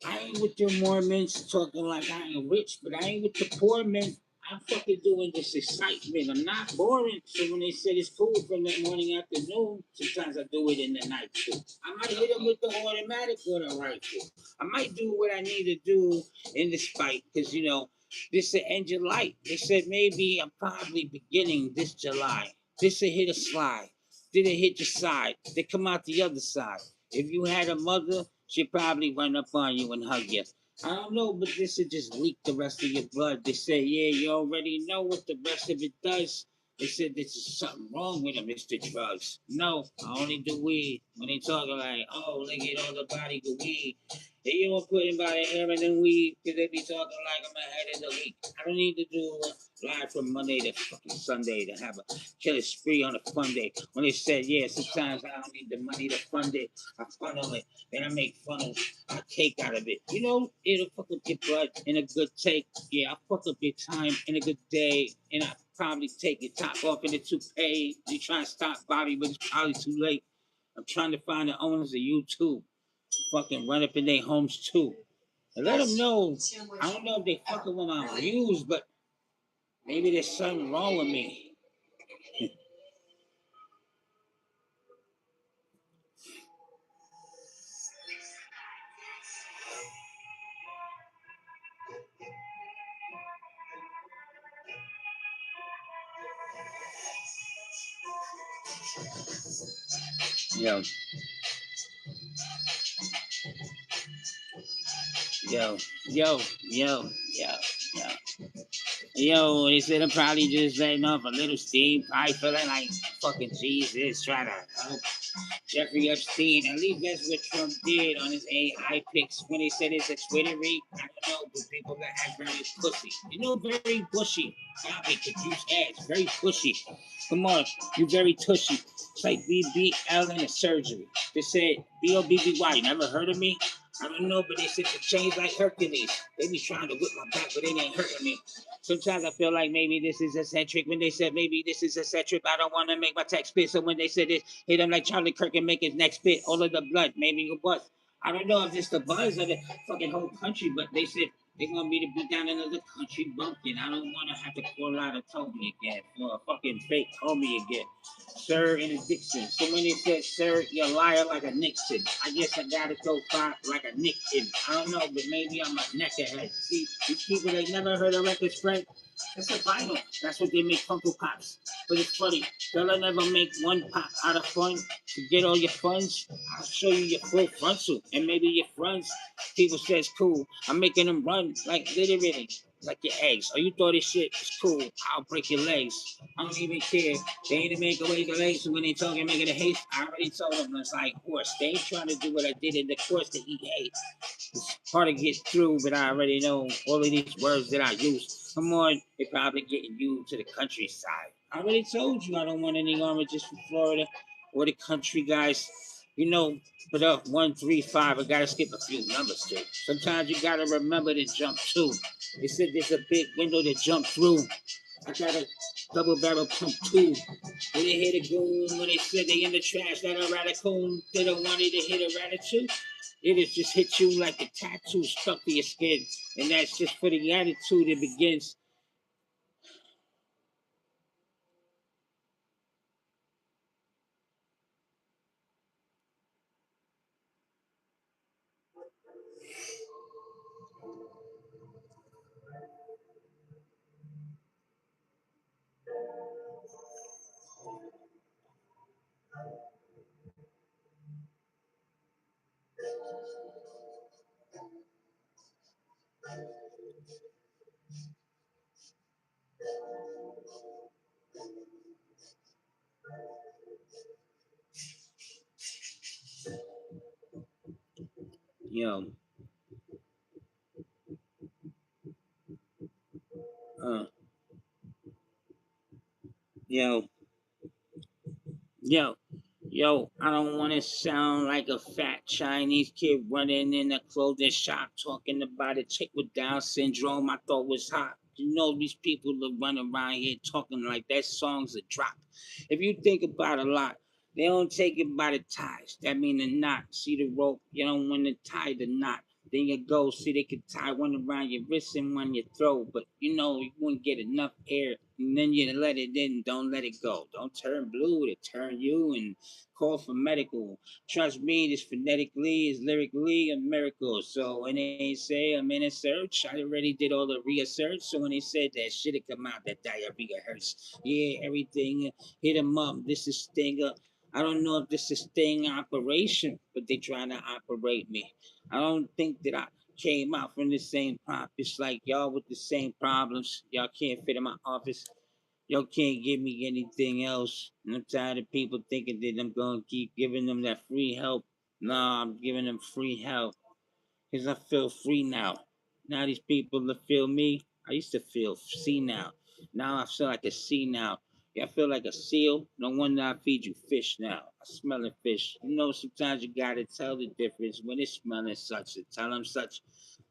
I ain't with your Mormons talking like I ain't rich, but I ain't with the poor men. I'm fucking doing this excitement. I'm not boring. So when they said it's cool from that morning afternoon, sometimes I do it in the night too. I might hit them with the automatic or the rifle. I might do what I need to do in this fight because, you know, this the engine light. They said maybe I'm probably beginning this July. This will hit a slide. Did it hit your side? They come out the other side. If you had a mother, she'd probably run up on you and hug you. I don't know, but this would just leak the rest of your blood. They say, yeah, you already know what the rest of it does. They said this is something wrong with them, it's the drugs. No, I only do weed. When they talking like, oh, look at all the body of weed. They you don't put him by the hair and then weed, because they be talking like I'm ahead of the week. I don't need to do live from Monday to fucking Sunday to have a killer spree on a fun day. When they said, yeah, sometimes I don't need the money to fund it. I funnel it. Then I make funnels. I take out of it. You know, it'll fuck up your blood in a good take. Yeah, I'll fuck up your time in a good day. And I probably take your top off in the toupee. You try to stop Bobby, but it's probably too late. I'm trying to find the owners of YouTube. Fucking run up in their homes too. And let them know. I don't know if they fucking with my views, but maybe there's something wrong with me. Yo, yo, yo, yo, yo, yo. Yo, they said I'm probably just letting off a little steam. I feeling like fucking Jesus trying to help Jeffrey Epstein. At least that's what Trump did on his AI picks when he said it's a Twittery. I don't know, but people that act very pussy. You know, very bushy. Y'all make confused ads, very pushy. Come on, you very tushy. It's like BBL in a surgery. They said BOBBY. Never heard of me? I don't know, but they said to change like Hercules. They be trying to whip my back, but it ain't hurting me. Sometimes I feel like maybe this is eccentric. When they said maybe this is eccentric, I don't want to make my text spit. So when they said this, hit him like Charlie Kirk and make his next spit. All of the blood, maybe it was. I don't know if it's the buzz of the fucking whole country, but they said they want me to be down another country bumpkin. I don't want to have to call out a Toby again or a fucking fake homie again. Sir in a Dixon. So when they said, sir, you're a liar like a Nixon. I guess I gotta go fight like a Nixon. I don't know, but maybe I'm a knackerhead. See, these people, they never heard a record spread. It's a vinyl. That's what they make Funko Pops. But it's funny. They'll never make one pop out of fun. To get all your funds, I'll show you your full frontal. And maybe your friends. People says cool. I'm making them run like literally. Like your eggs. Oh, you thought this shit is cool. I'll break your legs. I don't even care. They ain't to make away the legs. So when they talking making a haste, I already told them it's like horse. They ain't trying to do what I did in the course to eat hate. It's hard to get through, but I already know all of these words that I use. Come on, they probably getting you to the countryside. I already told you I don't want any oranges from Florida or the country guys. You know, put up 135. I gotta skip a few numbers too. Sometimes you gotta remember to jump too. They said there's a big window to jump through. I got a double barrel pump too. When they hit a goon, when they said they in the trash, that a radical, they don't want it to hit a ratatouille. It'll just hit you like a tattoo stuck to your skin. And that's just for the attitude it begins. Yo, uh, yo, yo. Yo, I don't want to sound like a fat Chinese kid running in a clothing shop talking about a chick with Down syndrome I thought was hot. You know, these people that run around here talking like that song's a drop. If you think about a lot, they don't take it by the ties. That mean the knot. See the rope? You don't want to tie the knot. Then you go, see they could tie one around your wrist and one your throat, but you know you wouldn't get enough air, and then you let it in. Don't let it go. Don't turn blue to turn you, and call for medical. Trust me, this phonetically is lyrically a miracle. So when they say I'm in a search, I already did all the research. So when they said that shit had come out, that diarrhea hurts. Yeah, everything hit 'em up. This is Stinger. I don't know if this is Sting operation, but they trying to operate me. I don't think that I came out from the same prop. It's like y'all with the same problems. Y'all can't fit in my office. Y'all can't give me anything else. And I'm tired of people thinking that I'm gonna keep giving them that free help. Nah, I'm giving them free help. Because I feel free now. Now these people that feel me, I used to feel sea now. Now I feel like a sea now. Yeah, I feel like a seal. No wonder I feed you fish now. I smell a fish. You know, sometimes you gotta tell the difference when it's smelling such and tell them such.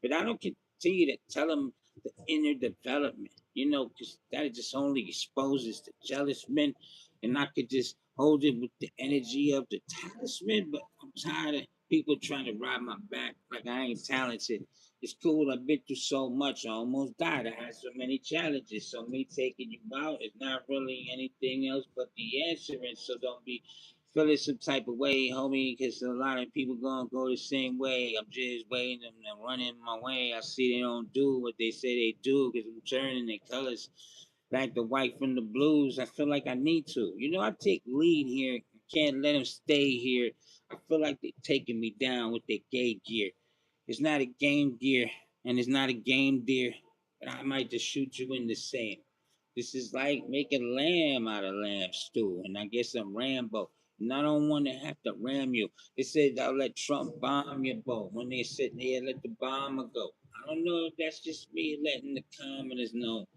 But I don't continue to tell them the inner development, you know, because that just only exposes the jealous men. And I could just hold it with the energy of the talisman, but I'm tired of people trying to ride my back like I ain't talented. It's cool. I've been through so much. I almost died. I had so many challenges. So me taking you out is not really anything else but the answer. And so don't be feeling some type of way, homie, because a lot of people gonna go the same way. I'm just waiting them to run in my way. I see they don't do what they say they do because I'm turning their colors back to white from the blues. I feel like I need to. You know, I take lead here. I can't let them stay here. I feel like they're taking me down with their gay gear. It's not a game gear, and it's not a game deer, but I might just shoot you in the same. This is like making lamb out of lamb stew, and I guess I'm Rambo. And I don't want to have to ram you. They said I'll let Trump bomb your boat. When they said they let the bomber go. I don't know if that's just me letting the commoners know.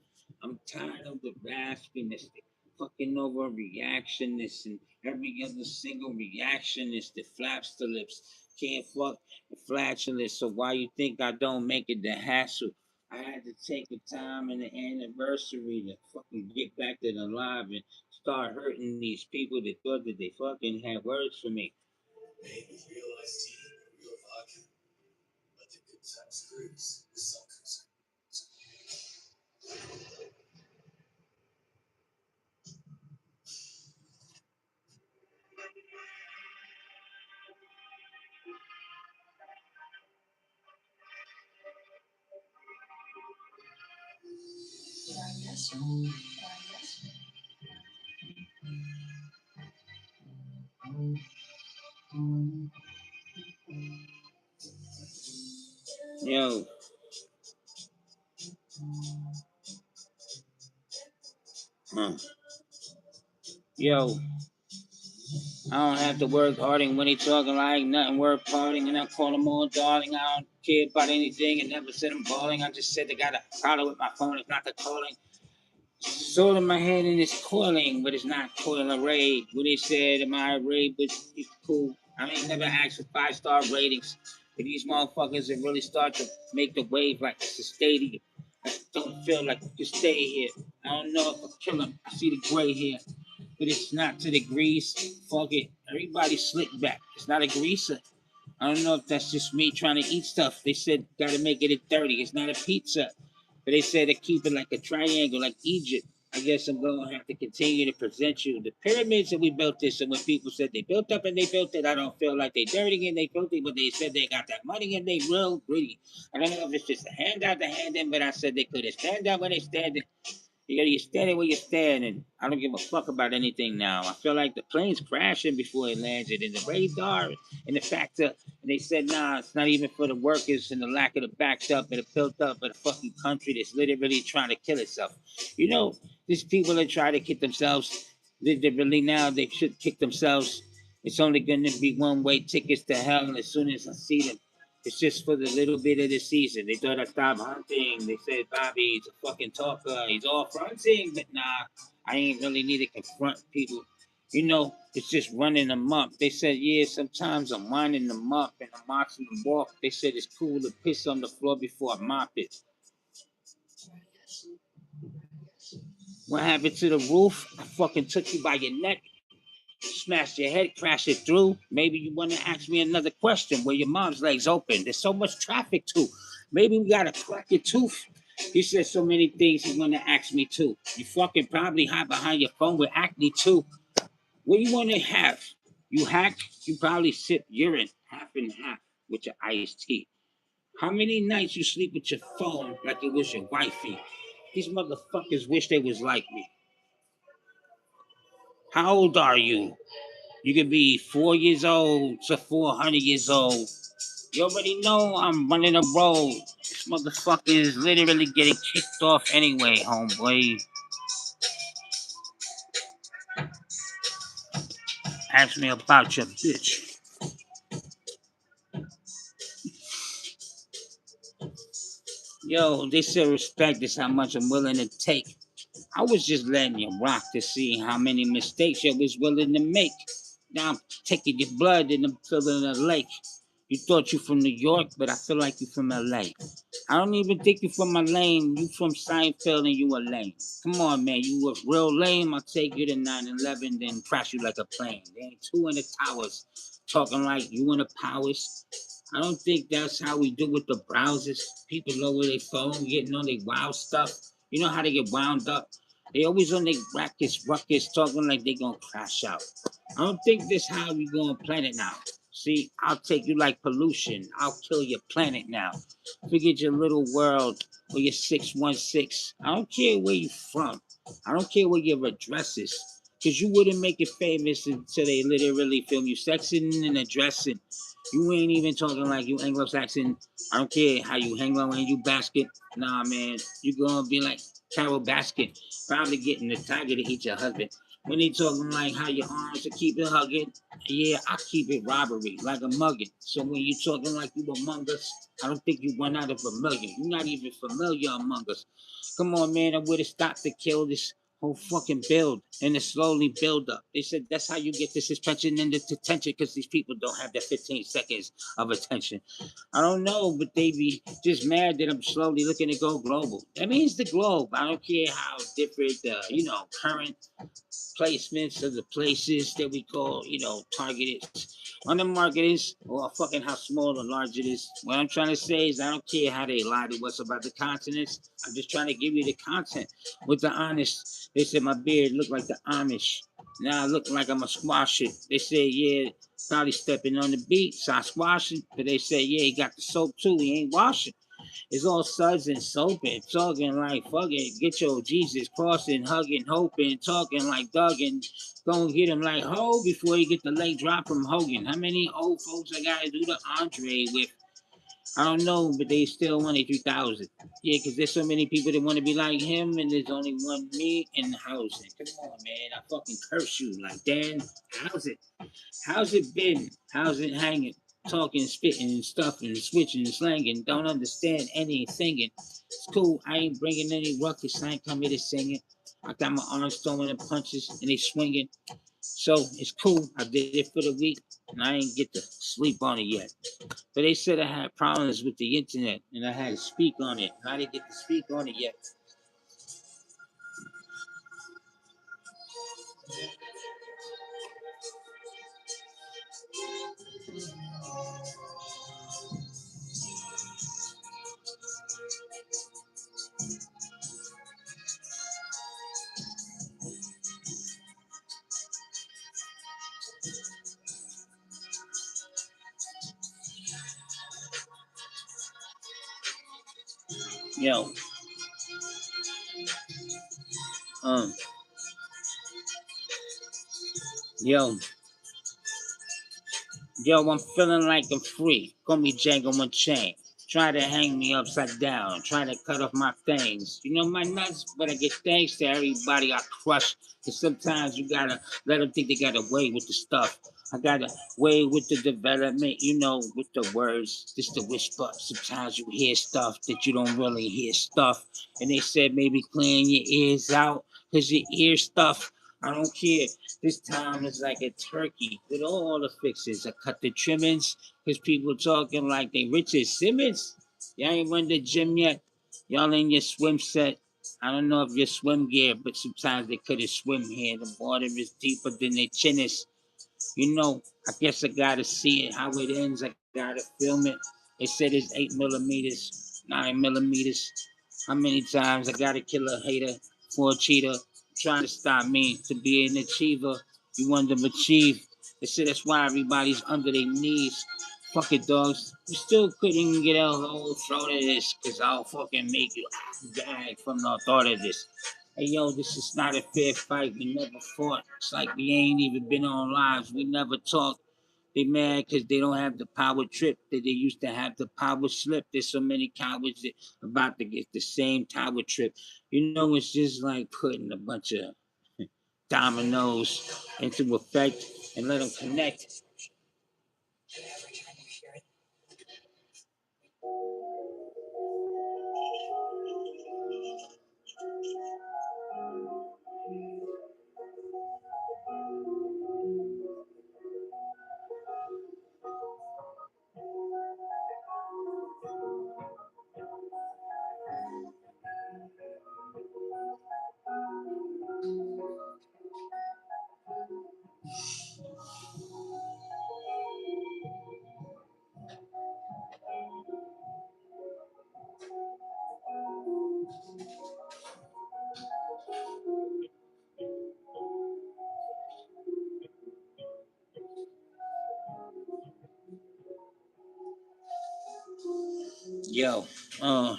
I'm tired of the raspiness, the fucking overreactionness, and every other single reactionist that flaps the lips. Can't fuck the flatulence, so why you think I don't make it the hassle? I had to take the time and the anniversary to fucking get back to the live and start hurting these people that thought that they fucking had words for me. Yo, huh. Yo, I don't have to work harding when he talking like nothing worth parting, and I call them all darling. I don't care about anything and never said I'm balling. I just said they got a problem with my phone. It's not the calling. Soul in my head and it's coiling, but it's not coil array. What they said in my array, but it's cool. I ain't never asked for 5-star ratings. But these motherfuckers that really start to make the wave like it's a stadium. I don't feel like you can stay here. I don't know if I kill him. I see the gray here, but it's not to the grease. Fuck it. Everybody slick back. It's not a greaser. I don't know if that's just me trying to eat stuff. They said gotta make it at 30. It's not a pizza. But they said to keep it like a triangle, like Egypt. I guess I'm going to have to continue to present you. The pyramids that we built this, and when people said they built up and they built it, I don't feel like they dirty and they filthy, but they said they got that money and they real gritty. I don't know if it's just a handout to hand in, but I said they couldn't stand out when they stand. You standing where you're standing. I don't give a fuck about anything now. I feel like the plane's crashing before it landed, and the radar and the fact that and they said, nah, it's not even for the workers and the lack of the backed up and the built up of the fucking country that's literally trying to kill itself. You know, these people that try to kick themselves, literally now they should kick themselves. It's only going to be one way tickets to hell, and as soon as I see them, it's just for the little bit of the season. They thought I stopped hunting. They said Bobby's a fucking talker. He's all fronting, but nah, I ain't really need to confront people. You know, it's just running them up. They said, yeah, sometimes I'm winding them up and I'm watching them walk. They said it's cool to piss on the floor before I mop it. What happened to the roof? I fucking took you by your neck, smashed your head, crashed it through. Maybe you want to ask me another question where your mom's legs open. There's so much traffic too. Maybe we gotta crack your tooth. He said so many things he's gonna ask me too. You fucking probably hide behind your phone with acne too. What do you wanna have? You hack, you probably sip urine half and half with your iced tea. How many nights you sleep with your phone like it was your wifey? These motherfuckers wish they was like me. How old are you? You could be 4 years old to 400 years old. You already know I'm running a road. This motherfucker is literally getting kicked off anyway, homeboy. Ask me about your bitch. Yo, they say respect is how much I'm willing to take. I was just letting you rock to see how many mistakes you was willing to make. Now I'm taking your blood and I'm filling a lake. You thought you from New York, but I feel like you from LA. I don't even think you from my lane. You from Seinfeld and you a lame. Come on, man. You was real lame. I'll take you to 9/11, then crash you like a plane. There ain't two in the towers talking like you in the powers. I don't think that's how we do with the browsers. People lower their phone, getting on their wild stuff. You know how they get wound up? They always on their ruckus, talking like they gonna crash out. I don't think this how we gonna plan it now. See, I'll take you like pollution. I'll kill your planet now. Forget your little world or your 616. I don't care where you from. I don't care what your address is. Cause you wouldn't make it famous until they literally film you sexing and addressing. You ain't even talking like you Anglo-Saxon. I don't care how you hang around when you basket. Nah, man, you gonna be like Carol Basket, probably getting the tiger to eat your husband. When they talking like how your arms to keep it hugging, yeah, I keep it robbery, like a mugging. So when you talking like you among us, I don't think you run out of a million. You're not even familiar among us. Come on, man, I would have stopped to kill this whole fucking build and to slowly build up. They said that's how you get the suspension and the detention because these people don't have that 15 seconds of attention. I don't know, but they be just mad that I'm slowly looking to go global. That means the globe. I don't care how different, current placements of the places that we call, targeted on the market is, or fucking how small or large it is. What I'm trying to say is I don't care how they lie to us about the continents. I'm just trying to give you the content with the honest. They said my beard looked like the Amish. Now I look like I'm a squash it. They say, yeah, probably stepping on the beat, so I squash it. But they say, yeah, he got the soap too. He ain't washing. It's all suds and soaping, talking like fucking get your Jesus crossing, hugging, hoping, talking like Doug and gonna get him like Ho before you get the late drop from Hogan. How many old folks I gotta do the Andre with? I don't know, but they still want 3,000. Yeah, because there's so many people that want to be like him, and there's only one me in the housing. Come on, man. I fucking curse you. Like, Dan, how's it? How's it been? How's it hanging? Talking, spitting, and stuffing, switching, and slanging. Don't understand any singing. It's cool. I ain't bringing any ruckus. I ain't come here to sing it. I got my arms throwing the punches and they swinging. So it's cool. I did it for the week and I ain't get to sleep on it yet. But they said I had problems with the internet and I had to speak on it. And I didn't get to speak on it yet. Yo, um, yo, yo, I'm feeling like I'm free. Call me Django Unchained. Try to hang me upside down. Try to cut off my things. You know my nuts, but I get thanks to everybody I crush. Cause sometimes you gotta let them think they got away with the stuff. I got away with the development, you know, with the words. Just the whisper. Sometimes you hear stuff that you don't really hear stuff. And they said maybe clean your ears out. Cause your ear stuff. I don't care. This time is like a turkey with all the fixes. I cut the trimmings because people talking like they Richard Simmons. Y'all ain't run the gym yet. Y'all in your swim set. I don't know if your swim gear, but sometimes they couldn't swim here. The water is deeper than their chin is. You know, I guess I gotta see it how it ends. I gotta film it. They said it's 8 millimeters, 9 millimeters. How many times I gotta kill a hater for a cheater? Trying to stop me to be an achiever. You want to achieve. They said that's why everybody's under their knees. Fuck it, dogs. You still couldn't even get a whole throat of this, cause I'll fucking make you gag from the thought of this. Hey yo, this is not a fair fight. We never fought. It's like we ain't even been on lives. We never talked. They mad because they don't have the power trip that they used to have the power slip. There's so many cowards that about to get the same power trip. You know, it's just like putting a bunch of dominoes into effect and let them connect. Yo, uh,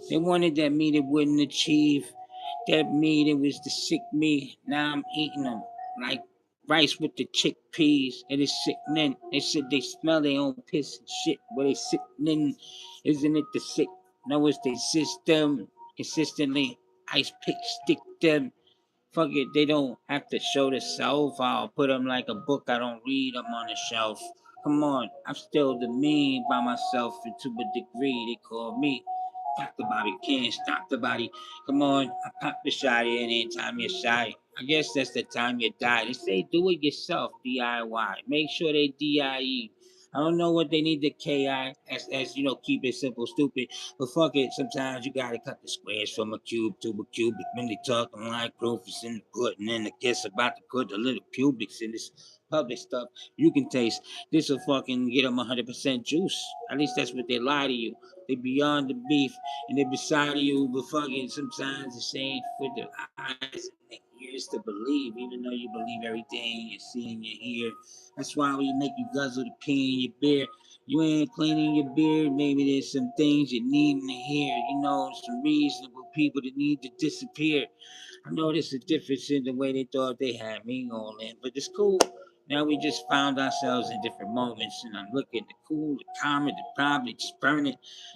they wanted that meat it wouldn't achieve. That meat it was the sick meat. Now I'm eating them like rice with the chickpeas. And it's sickening. They said they smell their own piss and shit. But they sickening. Isn't it the sick? No, it's the system. Consistently, ice pick stick them. Fuck it, they don't have to show the self. I'll put them like a book I don't read. I'm on the shelf. Come on, I'm still the mean by myself, and to a degree they call me. Stop the body, can't stop the body. Come on, I pop the shot in anytime you're shy. I guess that's the time you die. They say do it yourself, DIY. Make sure they DIE. I don't know what they need the KI as you know, keep it simple, stupid. But fuck it, sometimes you gotta cut the squares from a cube to a cubic. When they talking like proof is in the pudding, and the kiss about to put the little pubics in this public stuff you can taste. This will fucking get them 100% juice. At least that's what they lie to you. They beyond the beef and they beside you, but fucking sometimes it's ain't for the eyes and the ears to believe, even though you believe everything you see and you hear. That's why we make you guzzle the pee in your beer. You ain't cleaning your beard, maybe there's some things you need to hear. You know, some reasonable people that need to disappear. I noticed a difference in the way they thought they had me all in, but it's cool. Now we just found ourselves in different moments, and I'm looking the cool, the calm, the probably just burn it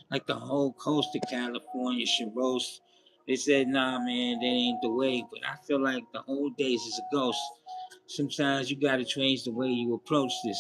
like the whole coast of California should roast. They said, nah, man, that ain't the way, but I feel like the old days is a ghost. Sometimes you gotta change the way you approach this.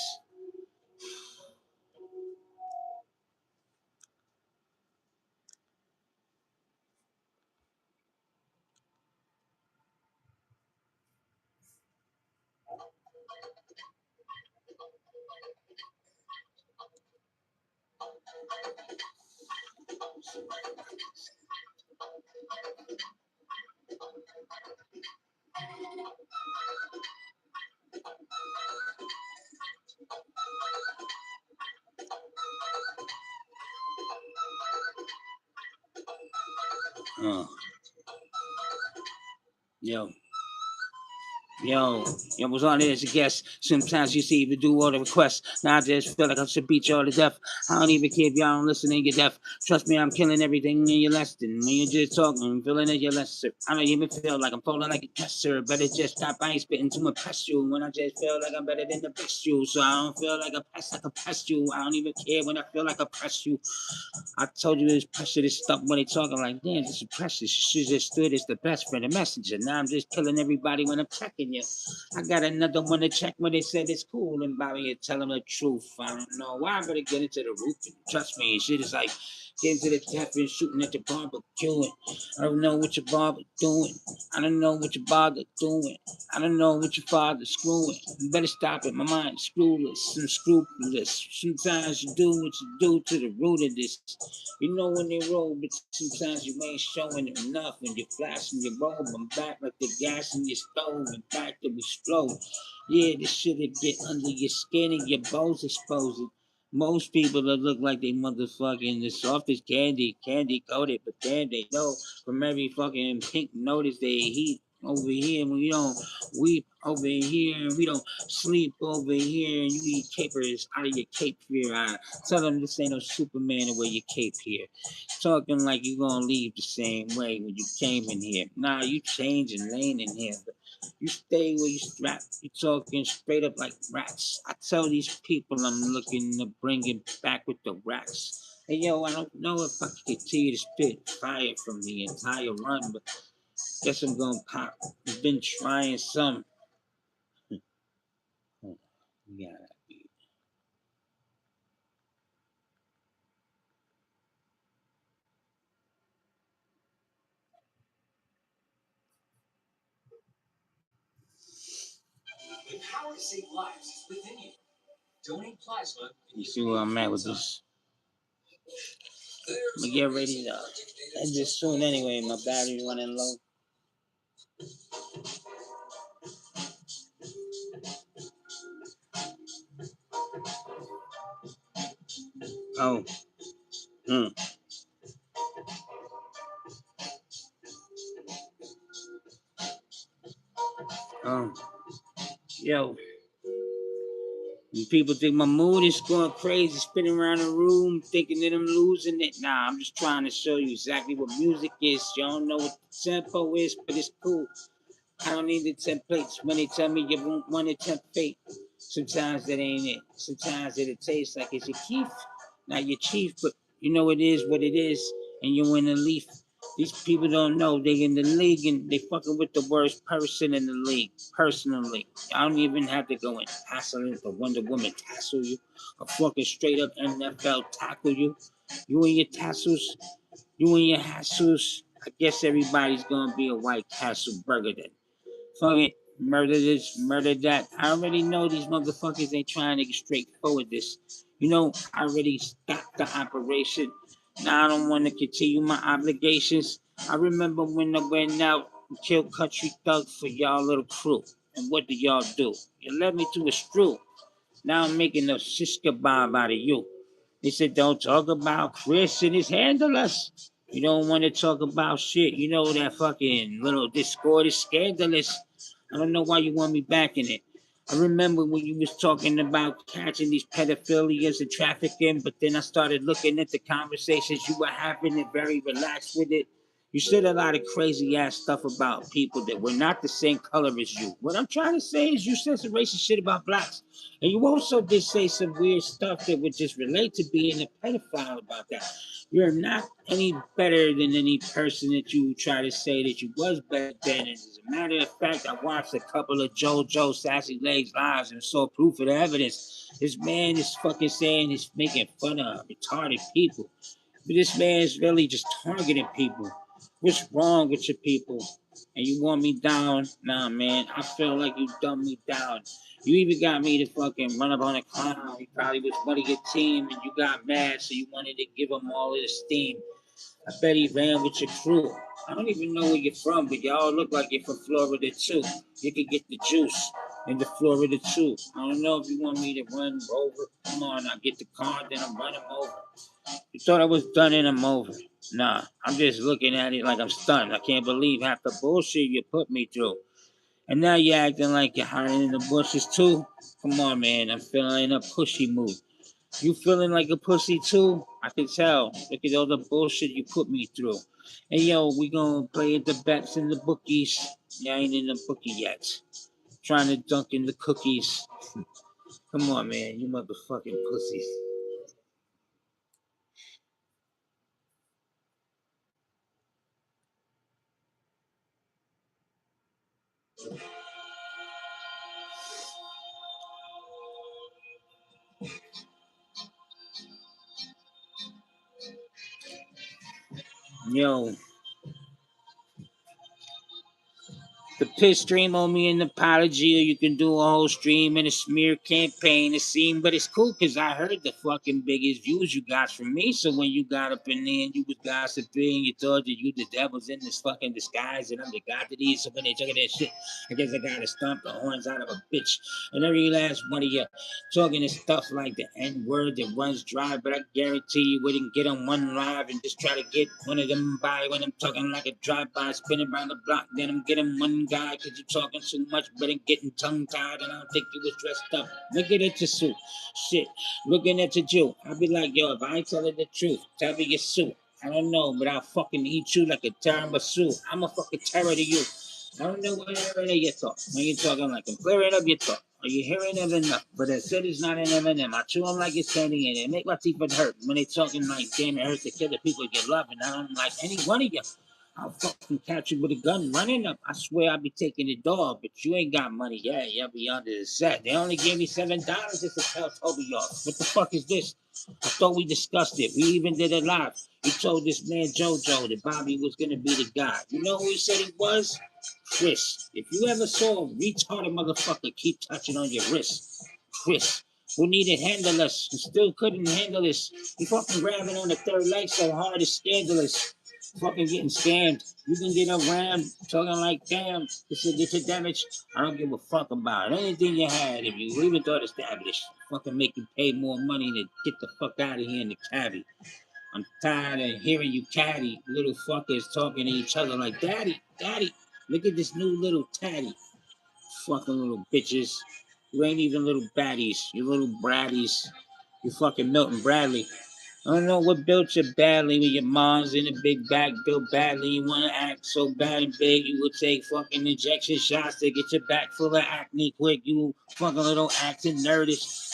Uh, yo. Yo, was on there as a guest. Sometimes you see even do all the requests. Now I just feel like I should beat y'all to death. I don't even care if y'all don't listen and you're deaf. Trust me, I'm killing everything in your lesson. When you're just talking, I'm feeling it, you're lesser. I don't even feel like I'm falling like a tester. Better just stop, I ain't spitting to impress you. When I just feel like I'm better than the best you. So I don't feel like I press you. I don't even care when I feel like I press you. I told you this pressure, this stuff when they talking like, damn, this is precious. She just stood as the best friend, the messenger. Now I'm just killing everybody when I'm checking you. I got another one to check when they said it's cool and Bobby and tell them the truth. I don't know why I better get into the roof. Trust me, shit is like getting to the tap and shooting at the barbecue. I don't know what your barber doing. I don't know what your barber doing. I don't know what your father's screwing. You better stop it. My mind's screwless and scrupulous. Sometimes you do what you do to the root of this. You know when they roll, but sometimes you ain't showing enough. When you're flashing your robe, I'm back like the gas in your stove and back to explode. Yeah, this shit'll get under your skin and your bones exposing. Most people that look like they motherfucking the softest candy coated, but then they know from every fucking pink notice they heat over here. We don't weep over here, and we don't sleep over here, and you eat capers out of your cape here. I tell them this ain't no Superman the way you cape here. Talking like you gonna leave the same way when you came in here. Nah, you changing lane in here, but you stay where you strapped. You talking straight up like rats. I tell these people I'm looking to bring it back with the rats. Hey yo, I don't know if I can continue to spit fire from the entire run, but guess I'm gonna pop. I've been trying some. Yeah. The power to save lives is within you. Donate plasma. You see where I'm at with this? I'm gonna get ready to end this soon anyway. My battery's running low. Oh. Hmm. Oh. Yo. And people think my mood is going crazy, spinning around the room, thinking that I'm losing it. Nah, I'm just trying to show you exactly what music is. You don't know what the tempo is, but it's cool. I don't need the templates when they tell me you won't want to tempt fate. Sometimes that ain't it. Sometimes it'll taste like it's your Keith, not your chief, but you know it is what it is, and you in the leaf. These people don't know they in the league and they fucking with the worst person in the league. Personally, I don't even have to go and hassle the Wonder Woman tassel you, or fucking straight up NFL tackle you. You and your tassels, you and your hassles. I guess everybody's gonna be a White Castle burger then. Fuck it. Murder this, murder that. I already know these motherfuckers ain't trying to get straightforward this. You know, I already stopped the operation. Now I don't want to continue my obligations. I remember when I went out and killed country thug for y'all little crew. And what did y'all do? You led me to a screw. Now I'm making a shish kebab out of you. They said, don't talk about Chris and his handlers. You don't want to talk about shit. You know that fucking little Discord is scandalous. I don't know why you want me back in it. I remember when you was talking about catching these pedophilias and trafficking, but then I started looking at the conversations you were having and very relaxed with it. You said a lot of crazy ass stuff about people that were not the same color as you. What I'm trying to say is you said some racist shit about blacks. And you also did say some weird stuff that would just relate to being a pedophile about that. You're not any better than any person that you try to say that you was better than. And as a matter of fact, I watched a couple of JoJo Sassy Legs lives and saw proof of the evidence. This man is fucking saying he's making fun of retarded people. But this man is really just targeting people. What's wrong with your people? And you want me down? Nah, man, I feel like you dumbed me down. You even got me to fucking run up on a clown. He probably was one of your team and you got mad, so you wanted to give him all of the steam. I bet he ran with your crew. I don't even know where you're from, but y'all look like you're from Florida too. You could get the juice in the Florida too. I don't know if you want me to run over. Come on, I'll get the car, then I'll run him over. You thought I was done and I'm over. Nah, I'm just looking at it like I'm stunned. I can't believe half the bullshit you put me through. And now you're acting like you're hiding in the bushes too? Come on, man. I'm feeling a pushy mood. You feeling like a pussy too? I can tell. Look at all the bullshit you put me through. Hey, yo, we gonna play at the bets and the bookies. Yeah, I ain't in the bookie yet. Trying to dunk in the cookies. Come on, man. You motherfucking pussies. Yo, the piss stream on me an apology, or you can do a whole stream and a smear campaign, it seemed. But it's cool because I heard the fucking biggest views you got from me. So when you got up in there and you was gossiping, you thought that you the devil's in this fucking disguise and I'm the god to these. So when they took that shit, I guess I gotta stomp the horns out of a bitch. And every last one of you talking this stuff like the N word that runs dry, but I guarantee you wouldn't get on one live and just try to get one of them by when I'm talking like a drive-by, spinning around the block. Then I'm getting one guy because you're talking too much, but I'm getting tongue-tied and I don't think you was dressed up. Looking at your suit. Shit, looking at your Jew. I'll be like, yo, if I ain't telling the truth, tell me your suit. I don't know, but I'll fucking eat you like a tiramisu. I'm a fucking terror to you. I don't know what area you thought. When you're talking like I'm clearing up your thought. Are you hearing them enough? But I said it's not an M&M. I chew them like it's candy and it make my teeth hurt. When they talking like, damn, it hurts to kill the people you love. And I don't like any one of you. I'll fucking catch you with a gun running up. I swear I'll be taking the dog, but you ain't got money yet. You'll be under the set. They only gave me $7 just to tell Toby off. What the fuck is this? I thought we discussed it. We even did it live. He told this man JoJo that Bobby was gonna be the guy. You know who he said he was? Chris. If you ever saw a retarded motherfucker keep touching on your wrist, Chris, who needed handlers and still couldn't handle this. He fucking grabbing on the third leg so hard it's scandalous. Fucking getting scammed. You can get around talking like, damn, this will get your damage. I don't give a fuck about it. Anything you had, if you even thought established, fucking make you pay more money to get the fuck out of here in the cabby. I'm tired of hearing you catty little fuckers talking to each other like, daddy, daddy, look at this new little tatty. Fucking little bitches. You ain't even little baddies. You little braddies. You fucking Milton Bradley. I don't know what built you badly with your mom's in a big back built badly. You want to act so bad and big, you would take fucking injection shots to get your back full of acne quick. You fucking little acting nervous.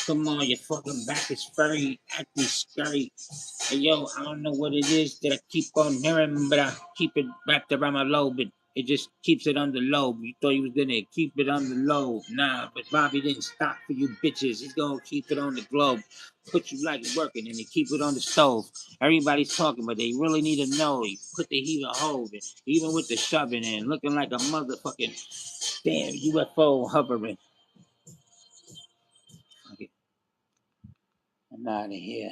Come on, your fucking back is furry, acting scurry. Hey, yo, I don't know what it is that I keep on hearing, but I keep it wrapped around my lobe. It just keeps it on the lobe. You thought you was gonna keep it on the lobe. Nah, but Bobby didn't stop for you bitches. He's gonna keep it on the globe. Put you like working and they keep it on the stove. Everybody's talking, but they really need to know. He put the heat on hold, even with the shoving and looking like a motherfucking damn UFO hovering. Okay, I'm out of here.